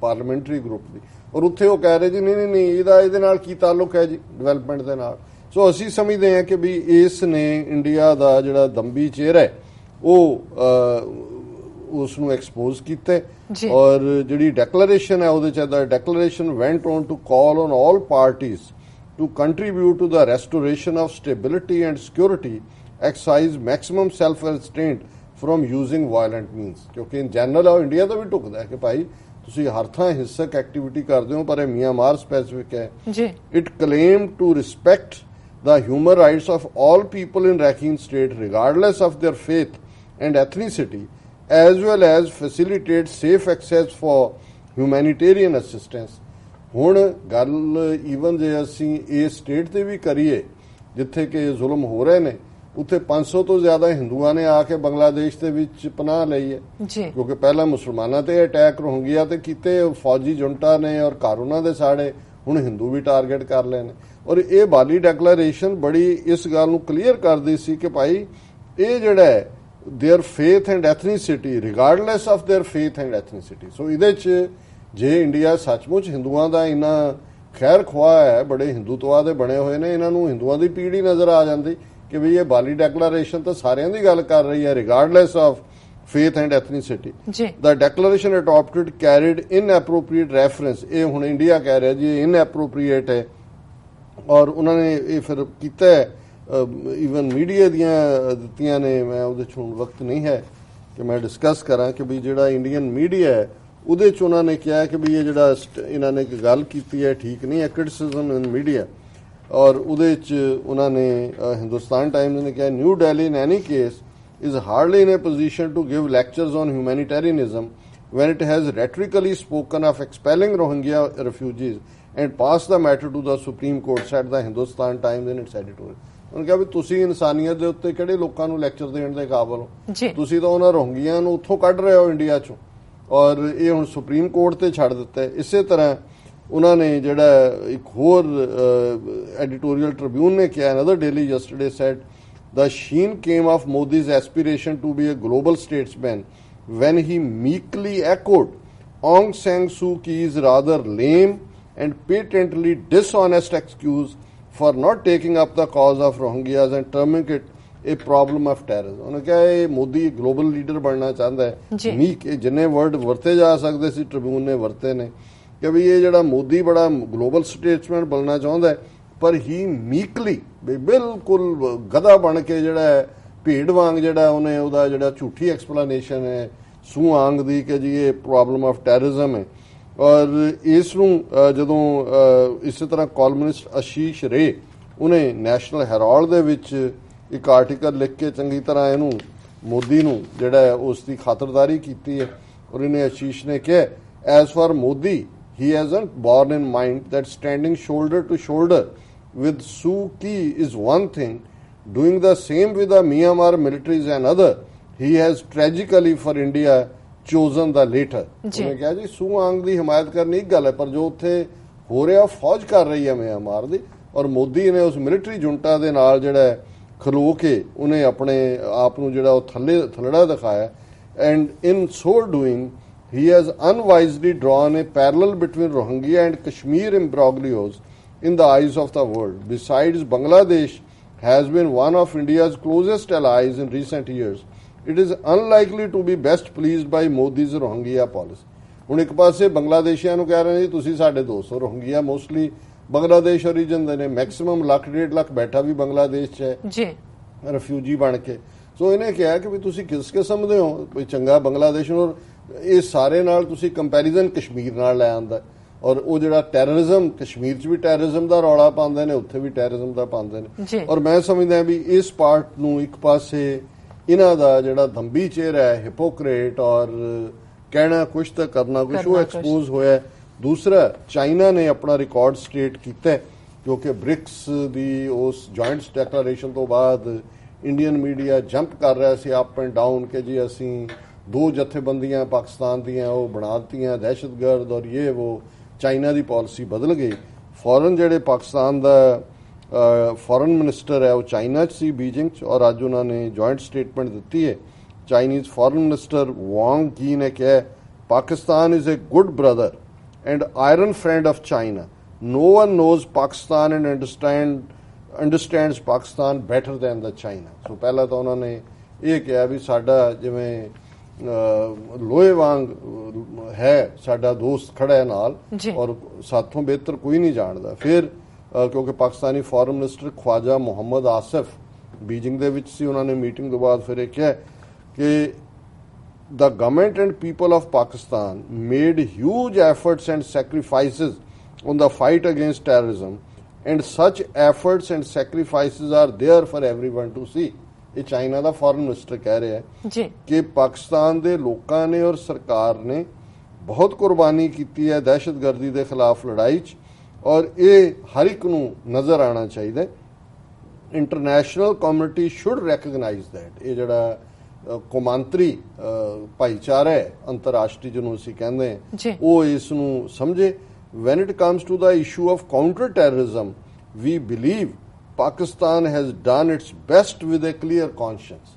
ਪਾਰਲੀਮੈਂਟਰੀ ਗਰੁੱਪ ਦੀ, ਔਰ ਉੱਥੇ ਉਹ ਕਹਿ ਰਹੇ ਜੀ ਨਹੀਂ ਇਹਦੇ ਨਾਲ ਕੀ ਤਾਲੁਕ ਹੈ ਜੀ ਡਿਵੈਲਪਮੈਂਟ ਦੇ ਨਾਲ। ਸੋ ਅਸੀਂ ਸਮਝਦੇ ਹਾਂ ਕਿ ਵੀ ਇਸ ਨੇ ਇੰਡੀਆ ਦਾ ਜਿਹੜਾ ਦੰਬੀ ਚਿਹਰਾ ਹੈ ਉਹ ਉਸ ਨੂੰ ਐਕਸਪੋਜ਼ ਕੀਤਾ। ਔਰ ਜਿਹੜੀ ਡੈਕਲੇਰੇਸ਼ਨ ਹੈ ਉਹਦੇ ਚ ਦਾ declaration went on to call on all parties to contribute to the restoration of stability and security, exercise maximum self-restraint from using violent means। क्योंकि in general इंडिया तो भी टुकदा है कि भाई तुसी हर थां हिंसक एक्टिविटी करदे हो, पर ये म्यांमार स्पेसिफिक है। It claimed to respect the human rights of all people in Rakhine state regardless of their faith and ethnicity, as well as facilitate safe access for humanitarian assistance। ਹੁਣ ਗੱਲ ਈਵਨ ਜੇ ਅਸੀਂ ਇਹ ਸਟੇਟ ਤੇ ਵੀ ਕਰੀਏ ਜਿੱਥੇ ਕਿ ਜ਼ੁਲਮ ਹੋ ਰਹੇ ਨੇ, ਉੱਥੇ 500 ਤੋਂ ਜ਼ਿਆਦਾ ਹਿੰਦੂਆਂ ਨੇ ਆ ਕੇ ਬੰਗਲਾਦੇਸ਼ ਦੇ ਵਿੱਚ ਪਨਾਹ ਲਈ ਹੈ, ਕਿਉਂਕਿ ਪਹਿਲਾਂ ਮੁਸਲਮਾਨਾਂ ਤੇ ਅਟੈਕ ਰੋਹਿੰਗਿਆ ਤੇ ਕੀਤੇ ਫੌਜੀ ਜੁੰਟਾ ਨੇ ਔਰ ਘਰ ਉਹਨਾਂ ਦੇ ਸਾੜੇ, ਹੁਣ ਹਿੰਦੂ ਵੀ ਟਾਰਗੇਟ ਕਰ ਲਏ ਨੇ। ਔਰ ਇਹ ਬਾਲੀ ਡੈਕਲੇਰੇਸ਼ਨ ਬੜੀ ਇਸ ਗੱਲ ਨੂੰ ਕਲੀਅਰ ਕਰਦੀ ਸੀ ਕਿ ਭਾਈ ਇਹ ਜਿਹੜਾ ਹੈ their faith and ethnicity regardless of their faith and ethnicity. So ਇਹਦੇ ਚ ਜੇ ਇੰਡੀਆ ਸੱਚਮੁੱਚ ਹਿੰਦੂਆਂ ਦਾ ਇੰਨਾ ਖੈਰ ਖੁਆਹ ਹੈ, ਬੜੇ ਹਿੰਦੂਤਵਾ ਦੇ ਬਣੇ ਹੋਏ ਨੇ, ਇਹਨਾਂ ਨੂੰ ਹਿੰਦੂਆਂ ਦੀ ਪੀੜੀ ਨਜ਼ਰ ਆ ਜਾਂਦੀ ਕਿ ਵੀ ਇਹ ਬਾਲੀ ਡੈਕਲੇਰੇਸ਼ਨ ਤਾਂ ਸਾਰਿਆਂ ਦੀ ਗੱਲ ਕਰ ਰਹੀ ਹੈ regardless of faith and ethnicity। The declaration adopted carried inappropriate reference। ਇਹ ਹੁਣ ਇੰਡੀਆ ਕਹਿ ਰਿਹਾ ਜੀ inappropriate ਹੈ, ਔਰ ਉਹਨਾਂ ਨੇ ਇਹ ਫਿਰ ਕੀਤਾ ਈਵਨ ਮੀਡੀਆ ਦੀਆਂ ਦਿੱਤੀਆਂ ਨੇ। ਮੈਂ ਉਹਦੇ 'ਚ ਹੁਣ ਵਕਤ ਨਹੀਂ ਹੈ ਕਿ ਮੈਂ ਡਿਸਕਸ ਕਰਾਂ ਕਿ ਵੀ ਜਿਹੜਾ ਇੰਡੀਅਨ ਮੀਡੀਆ ਹੈ ਉਹਦੇ 'ਚ ਉਹਨਾਂ ਨੇ ਕਿਹਾ ਕਿ ਵੀ ਇਹ ਜਿਹੜਾ ਇਹਨਾਂ ਨੇ ਇੱਕ ਗੱਲ ਕੀਤੀ ਹੈ ਠੀਕ ਨਹੀਂ ਹੈ, ਕ੍ਰਿਟਿਸਿਜ਼ਮ ਇਨ ਮੀਡੀਆ। ਔਰ ਉਹਦੇ 'ਚ ਉਹਨਾਂ ਨੇ ਹਿੰਦੁਸਤਾਨ ਟਾਈਮਜ਼ ਨੇ ਕਿਹਾ new Delhi in any case is hardly in a position to give lectures on humanitarianism when it has rhetorically spoken of expelling Rohingya refugees and passed the matter to the Supreme Court, said the Hindustan Times in its editorial। उन्होंने कहा भी तुसी इंसानियत दे उत्ते किहड़े लोकां नूं लैक्चर देण दे काबिल हो, तुसी तां उन्हां रोहिंग्या नूं उत्थों कढ रहे हो इंडिया चों, और ये हुण सुप्रीम कोर्ट ते छड्ड दित्ता है। इसे तरह ਉਹਨਾਂ ਨੇ ਜਿਹੜਾ ਇੱਕ ਹੋਰ ਐਡੀਟੋਰੀਅਲ ਟ੍ਰਿਬਿਊਨ ਨੇ ਕਿਹਾ, another daily yesterday said the sheen came of Modi's aspiration to be a global statesman when he meekly echoed Aung San Suu Kyi's rather lame and patently dishonest excuse for not taking up the cause of Rohingyas and terming it a problem of terrorism. ਉਹਨੇ ਕਿਹਾ ਇਹ ਮੋਦੀ ਗਲੋਬਲ ਲੀਡਰ ਬਣਨਾ ਚਾਹੁੰਦਾ ਹੈ। ਮੀਕ, ਇਹ ਜਿੰਨੇ ਵਰਡ ਵਰਤੇ ਜਾ ਸਕਦੇ ਸੀ ਟ੍ਰਿਬਿਊਨ ਨੇ ਵਰਤੇ ਨੇ ਕਿ ਵੀ ਇਹ ਜਿਹੜਾ ਮੋਦੀ ਬੜਾ ਗਲੋਬਲ ਸਟੇਟਸਮੈਨ ਬਣਨਾ ਚਾਹੁੰਦਾ ਹੈ, ਪਰ ਹੀ ਮੀਕਲੀ ਬਿਲਕੁਲ ਗਧਾ ਬਣ ਕੇ ਜਿਹੜਾ ਭੇਡ ਵਾਂਗ ਜਿਹੜਾ ਉਹਨੇ ਉਹਦਾ ਜਿਹੜਾ ਝੂਠੀ ਐਕਸਪਲੇਨੇਸ਼ਨ ਹੈ ਸੂ ਆਂਗ ਦੀ ਕਿ ਜੀ ਇਹ ਪ੍ਰੋਬਲਮ ਆਫ ਟੈਰਰਿਜ਼ਮ ਹੈ। ਔਰ ਇਸ ਨੂੰ ਜਦੋਂ ਇਸੇ ਤਰ੍ਹਾਂ ਕਾਲਮਨਿਸਟ ਆਸ਼ੀਸ਼ ਰੇ ਉਹਨੇ ਨੈਸ਼ਨਲ ਹੈਰਾਲਡ ਦੇ ਵਿੱਚ ਇੱਕ ਆਰਟੀਕਲ ਲਿਖ ਕੇ ਚੰਗੀ ਤਰ੍ਹਾਂ ਇਹਨੂੰ ਮੋਦੀ ਨੂੰ ਜਿਹੜਾ ਉਸ ਦੀ ਖਾਤਰਦਾਰੀ ਕੀਤੀ ਹੈ। ਔਰ ਇਹਨੇ ਆਸ਼ੀਸ਼ ਨੇ ਕਿਹਾ, as for Modi he hasn't borne in mind that standing shoulder to shoulder with Suu Kyi is one thing, doing the same with the Myanmar military is another. He has tragically for India chosen the later. ਉਹਨੇ ਕਿਹਾ ਜੀ ਸੂ ਆਂਗ ਦੀ ਹਮਾਇਤ ਕਰਨੀ ਇੱਕ ਗੱਲ ਹੈ, ਪਰ ਜੋ ਉੱਥੇ ਹੋ ਰਿਹਾ ਫੌਜ ਕਰ ਰਹੀ ਹੈ ਮਿਆਂਮਾਰ ਦੀ, ਔਰ ਮੋਦੀ ਨੇ ਉਸ ਮਿਲਟਰੀ ਜੁੰਟਾ ਦੇ ਨਾਲ ਜਿਹੜਾ ਖਲੋ ਕੇ ਉਹਨੇ ਆਪਣੇ ਆਪ ਨੂੰ ਜਿਹੜਾ ਉਹ ਥੱਲੜਾ ਦਿਖਾਇਆ। And in so doing he has unwisely drawn a parallel between Rohingya and Kashmir imbroglios in the eyes of the world. Besides, Bangladesh has been one of India's closest allies in recent years. It is unlikely to be best pleased by Modi's Rohingya policy. ਹੁਣ ਇੱਕ ਪਾਸੇ ਬੰਗਲਾਦੇਸ਼ੀਆਂ ਨੂੰ ਕਹਿ ਰਹੇ ਨੇ ਤੁਸੀਂ ਸਾਡੇ ਦੋਸਤ ਹੋ, ਰੋਹਿੰਗਿਆ ਮੋਸਟਲੀ ਬੰਗਲਾਦੇਸ਼ ਓਰੀਜਨ ਦੇ ਨੇ, ਮੈਕਸਿਮਮ ਲੱਖ 1.5 ਲੱਖ ਬੈਠਾ ਵੀ ਬੰਗਲਾਦੇਸ਼ 'ਚ ਹੈ ਜੀ ਰਿਫਿਊਜੀ ਬਣ ਕੇ। ਸੋ ਇਹਨੇ ਕਿਹਾ ਕਿ ਵੀ ਤੁਸੀਂ ਕਿਸ ਕਿਸਮ ਦੇ ਹੋ, ਕੋਈ ਚੰਗਾ ਬੰਗਲਾਦੇਸ਼ ਨੂੰ ਇਹ ਸਾਰੇ ਨਾਲ ਤੁਸੀਂ ਕੰਪੈਰੀਜ਼ਨ ਕਸ਼ਮੀਰ ਨਾਲ ਲੈ ਆਂਦਾ। ਔਰ ਉਹ ਜਿਹੜਾ ਟੈਰਰਿਜ਼ਮ ਕਸ਼ਮੀਰ 'ਚ ਵੀ ਟੈਰਰਿਜ਼ਮ ਦਾ ਰੌਲਾ ਪਾਉਂਦੇ ਨੇ, ਉੱਥੇ ਵੀ ਟੈਰਰਿਜ਼ਮ ਦਾ ਪਾਉਂਦੇ ਨੇ। ਔਰ ਮੈਂ ਸਮਝਦਾ ਵੀ ਇਸ ਪਾਰਟ ਨੂੰ ਇੱਕ ਪਾਸੇ ਇਹਨਾਂ ਦਾ ਜਿਹੜਾ ਦੰਬੀ ਚਿਹਰਾ ਹੈ ਹਿਪੋਕਰੇਟ ਔਰ ਕਹਿਣਾ ਕੁਛ ਤਾਂ ਕਰਨਾ ਕੁਛ, ਉਹ ਐਕਸਪੋਜ਼ ਹੋਇਆ। ਦੂਸਰਾ, ਚਾਈਨਾ ਨੇ ਆਪਣਾ ਰਿਕਾਰਡ ਸਟੇਟ ਕੀਤਾ ਕਿਉਂਕਿ ਬ੍ਰਿਕਸ ਦੀ ਉਸ ਜੁਆਇੰਟ ਡੈਕਲੇਰੇਸ਼ਨ ਤੋਂ ਬਾਅਦ ਇੰਡੀਅਨ ਮੀਡੀਆ ਜੰਪ ਕਰ ਰਿਹਾ ਸੀ ਅਪ ਐਂਡ ਡਾਊਨ ਕਿ ਜੀ ਅਸੀਂ 2 ਜਥੇਬੰਦੀਆਂ ਪਾਕਿਸਤਾਨ ਦੀਆਂ ਉਹ ਬਣਾ ਦਿੱਤੀਆਂ ਦਹਿਸ਼ਤਗਰਦ ਔਰ ਇਹ ਉਹ। ਚਾਈਨਾ ਦੀ ਪਾਲਿਸੀ ਬਦਲ ਗਈ। ਫੋਰਨ ਜਿਹੜੇ ਪਾਕਿਸਤਾਨ ਦਾ ਫੋਰਨ ਮਿਨਿਸਟਰ ਹੈ ਉਹ ਚਾਈਨਾ 'ਚ ਸੀ ਬੀਜਿੰਗ 'ਚ, ਔਰ ਅੱਜ ਉਹਨਾਂ ਨੇ ਜੁਆਇੰਟ ਸਟੇਟਮੈਂਟ ਦਿੱਤੀ ਹੈ। ਚਾਈਨੀਜ਼ ਫੋਰਨ ਮਿਨਿਸਟਰ ਵਾਂਗ ਕੀ ਨੇ ਕਿਹਾ, Pakistan is a good brother and iron friend of China. No one knows Pakistan and understands Pakistan better than the China. So ਪਹਿਲਾਂ ਤਾਂ ਉਹਨਾਂ ਨੇ ਇਹ ਕਿਹਾ ਵੀ ਸਾਡਾ ਜਿਵੇਂ ਲੋਹੇ ਵਾਂਗ ਹੈ ਸਾਡਾ ਦੋਸਤ ਖੜਾ ਹੈ ਨਾਲ ਔਰ ਸਾਥੋਂ ਬਿਹਤਰ ਕੋਈ ਨਹੀਂ ਜਾਣਦਾ। ਫਿਰ ਕਿਉਂਕਿ ਪਾਕਿਸਤਾਨੀ ਫੋਰਨ ਮਿਨਿਸਟਰ ਖਵਾਜਾ ਮੁਹੰਮਦ ਆਸਿਫ ਬੀਜਿੰਗ ਦੇ ਵਿੱਚ ਸੀ, ਉਹਨਾਂ ਨੇ ਮੀਟਿੰਗ ਤੋਂ ਬਾਅਦ ਫਿਰ ਇਹ ਕਿਹਾ ਕਿ the government and people of Pakistan made huge efforts and sacrifices on the fight against terrorism, and such efforts and sacrifices are there for everyone to see. ਇਹ ਚਾਈਨਾ ਦਾ ਫੋਰਨ ਮਿਨਿਸਟਰ ਕਹਿ ਰਿਹਾ ਹੈ ਕਿ ਪਾਕਿਸਤਾਨ ਦੇ ਲੋਕਾਂ ਨੇ ਔਰ ਸਰਕਾਰ ਨੇ ਬਹੁਤ ਕੁਰਬਾਨੀ ਕੀਤੀ ਹੈ ਦਹਿਸ਼ਤਗਰਦੀ ਦੇ ਖਿਲਾਫ ਲੜਾਈ 'ਚ, ਔਰ ਇਹ ਹਰ ਇੱਕ ਨੂੰ ਨਜ਼ਰ ਆਉਣਾ ਚਾਹੀਦਾ। International community should recognise that. ਇਹ ਜਿਹੜਾ ਕੌਮਾਂਤਰੀ ਭਾਈਚਾਰਾ ਹੈ ਅੰਤਰਰਾਸ਼ਟਰੀ ਜਿਹਨੂੰ ਅਸੀਂ ਕਹਿੰਦੇ ਹਾਂ, ਉਹ ਇਸ ਨੂੰ ਸਮਝੇ। When it comes to the issue of counter-terrorism, we believe Pakistan has done its best with a clear conscience.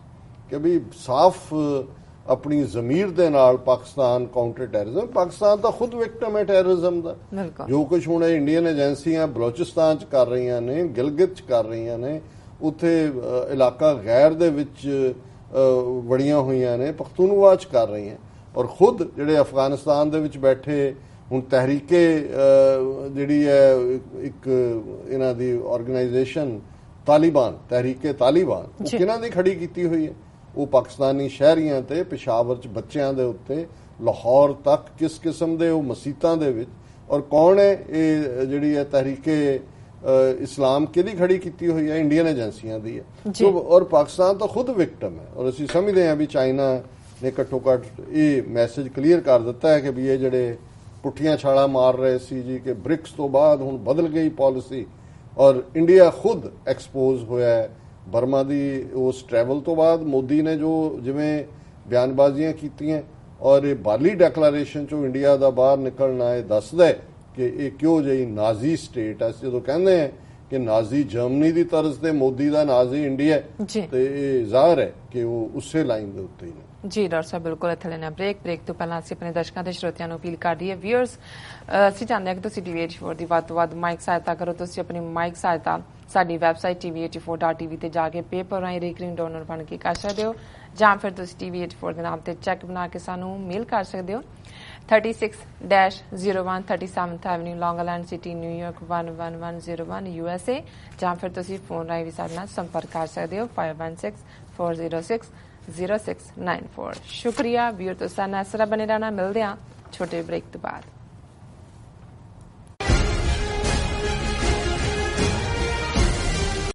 कि भी साफ अपनी ज़मीर दे नाल पाकिस्तान काउंटर टैररिज्म, पाकिस्तान तो खुद विक्टिम है टैररिज्म दा। जो कुछ हुण इंडियन एजेंसियां बलोचिस्तान च कर रही ने, गिलगित च कर रही ने, उत्थे इलाका गैर दे विच वड़ियां हुईयां ने, पख्तूनवा च कर रही हैं, और खुद जिहड़े अफगानिस्तान दे विच बैठे ਹੁਣ ਤਹਿਰੀਕੇ ਜਿਹੜੀ ਹੈ ਇੱਕ ਇਹਨਾਂ ਦੀ ਆਰਗੇਨਾਈਜੇਸ਼ਨ ਤਾਲਿਬਾਨ, ਤਹਿਰੀਕੇ ਤਾਲਿਬਾਨ, ਉਹ ਕਿਹਨਾਂ ਦੀ ਖੜੀ ਕੀਤੀ ਹੋਈ ਹੈ? ਉਹ ਪਾਕਿਸਤਾਨੀ ਸ਼ਹਿਰੀਆਂ ਤੇ ਪਿਸ਼ਾਵਰ 'ਚ ਬੱਚਿਆਂ ਦੇ ਉੱਤੇ ਲਾਹੌਰ ਤੱਕ ਕਿਸ ਕਿਸਮ ਦੇ ਉਹ ਮਸੀਤਾਂ ਦੇ ਵਿੱਚ, ਔਰ ਕੌਣ ਹੈ ਇਹ ਜਿਹੜੀ ਹੈ ਤਹਿਰੀਕੇ ਇਸਲਾਮ ਕਿਹਦੀ ਖੜੀ ਕੀਤੀ ਹੋਈ ਹੈ? ਇੰਡੀਅਨ ਏਜੰਸੀਆਂ ਦੀ ਹੈ। ਔਰ ਪਾਕਿਸਤਾਨ ਤਾਂ ਖੁਦ ਵਿਕਟਮ ਹੈ, ਔਰ ਅਸੀਂ ਸਮਝਦੇ ਹਾਂ ਵੀ ਚਾਈਨਾ ਨੇ ਘੱਟੋ ਘੱਟ ਇਹ ਮੈਸੇਜ ਕਲੀਅਰ ਕਰ ਦਿੱਤਾ ਹੈ ਕਿ ਵੀ ਇਹ ਜਿਹੜੇ ਪੁੱਠੀਆਂ ਛਾਲਾਂ ਮਾਰ ਰਹੇ ਸੀ ਜੀ ਕਿ ਬ੍ਰਿਕਸ ਤੋਂ ਬਾਅਦ ਹੁਣ ਬਦਲ ਗਈ ਪਾਲਿਸੀ, ਔਰ ਇੰਡੀਆ ਖੁਦ ਐਕਸਪੋਜ਼ ਹੋਇਆ ਹੈ ਬਰਮਾ ਦੀ ਉਸ ਟਰੈਵਲ ਤੋਂ ਬਾਅਦ। ਮੋਦੀ ਨੇ ਜੋ ਜਿਵੇਂ ਬਿਆਨਬਾਜ਼ੀਆਂ ਕੀਤੀਆਂ, ਔਰ ਇਹ ਬਾਲੀ ਡੈਕਲੇਰੇਸ਼ਨ ਚੋਂ ਇੰਡੀਆ ਦਾ ਬਾਹਰ ਨਿਕਲਣਾ ਇਹ ਦੱਸਦਾ ਹੈ ਕਿ ਇਹ ਕਿਉਂ ਜਿਹੀ ਨਾਜ਼ੀ ਸਟੇਟ ਹੈ। ਜਦੋਂ ਕਹਿੰਦੇ ਆ ਕਿ ਨਾਜ਼ੀ ਜਰਮਨੀ ਦੀ ਤਰਜ਼ ਤੇ ਮੋਦੀ ਦਾ ਨਾਜ਼ੀ ਇੰਡੀਆ ਤੇ ਇਹ ਜ਼ਾਹਰ ਹੈ ਕਿ ਉਹ ਉਸੇ ਲਾਈਨ ਦੇ ਉੱਤੇ ਹੀ ਨੇ। ਜੀ ਡਾਕਟਰ ਸਾਹਿਬ ਬਿਲਕੁਲ। ਇੱਥੇ ਲੈਣਾ ਬ੍ਰੇਕ ਤੋਂ ਪਹਿਲਾਂ ਅਸੀਂ ਆਪਣੇ ਦਰਸ਼ਕਾਂ ਤੇ ਸਰੋਤਿਆਂ ਨੂੰ ਅਪੀਲ ਕਰ ਦਈਏ। ਵਿਊਅਰਸ, ਅਸੀਂ ਚਾਹੁੰਦੇ ਹਾਂ ਕਿ ਤੁਸੀਂ TV84 ਦੀ ਵੱਧ ਤੋਂ ਵੱਧ ਮਾਈਕ ਸਹਾਇਤਾ ਕਰੋ। ਤੁਸੀਂ ਆਪਣੀ ਮਾਈਕ ਸਹਾਇਤਾ ਸਾਡੀ ਵੈਬਸਾਈਟ tv84.tv ਤੇ ਜਾ ਕੇ ਪੇਪਰ ਰਾਹੀਂ ਰੀਕਰਿੰਗ ਡੋਨਰ ਬਣ ਕੇ ਕਰ ਸਕਦੇ ਹੋ, ਜਾਂ ਫਿਰ ਤੁਸੀਂ TV84 ਦੇ ਨਾਮ ਤੇ ਚੈੱਕ ਬਣਾ ਕੇ ਸਾਨੂੰ ਮੇਲ ਕਰ ਸਕਦੇ ਹੋ 36-01 37th Avenue, Long Island City, New York 11101 USA, ਜਾਂ ਫਿਰ ਤੁਸੀਂ ਫੋਨ ਰਾਹੀਂ ਵੀ ਸਾਡੇ ਨਾਲ ਸੰਪਰਕ ਕਰ ਸਕਦੇ ਹੋ 5164060694। ਸ਼ੁਕਰੀਆ ਵੀਰ, ਤੁਸੀਂ ਨਾਲ ਇਸ ਤਰ੍ਹਾਂ ਬਣੇ ਰਹਿਣਾ। ਮਿਲਦੇ ਹਾਂ ਛੋਟੇ ਬ੍ਰੇਕ ਤੋਂ ਬਾਅਦ।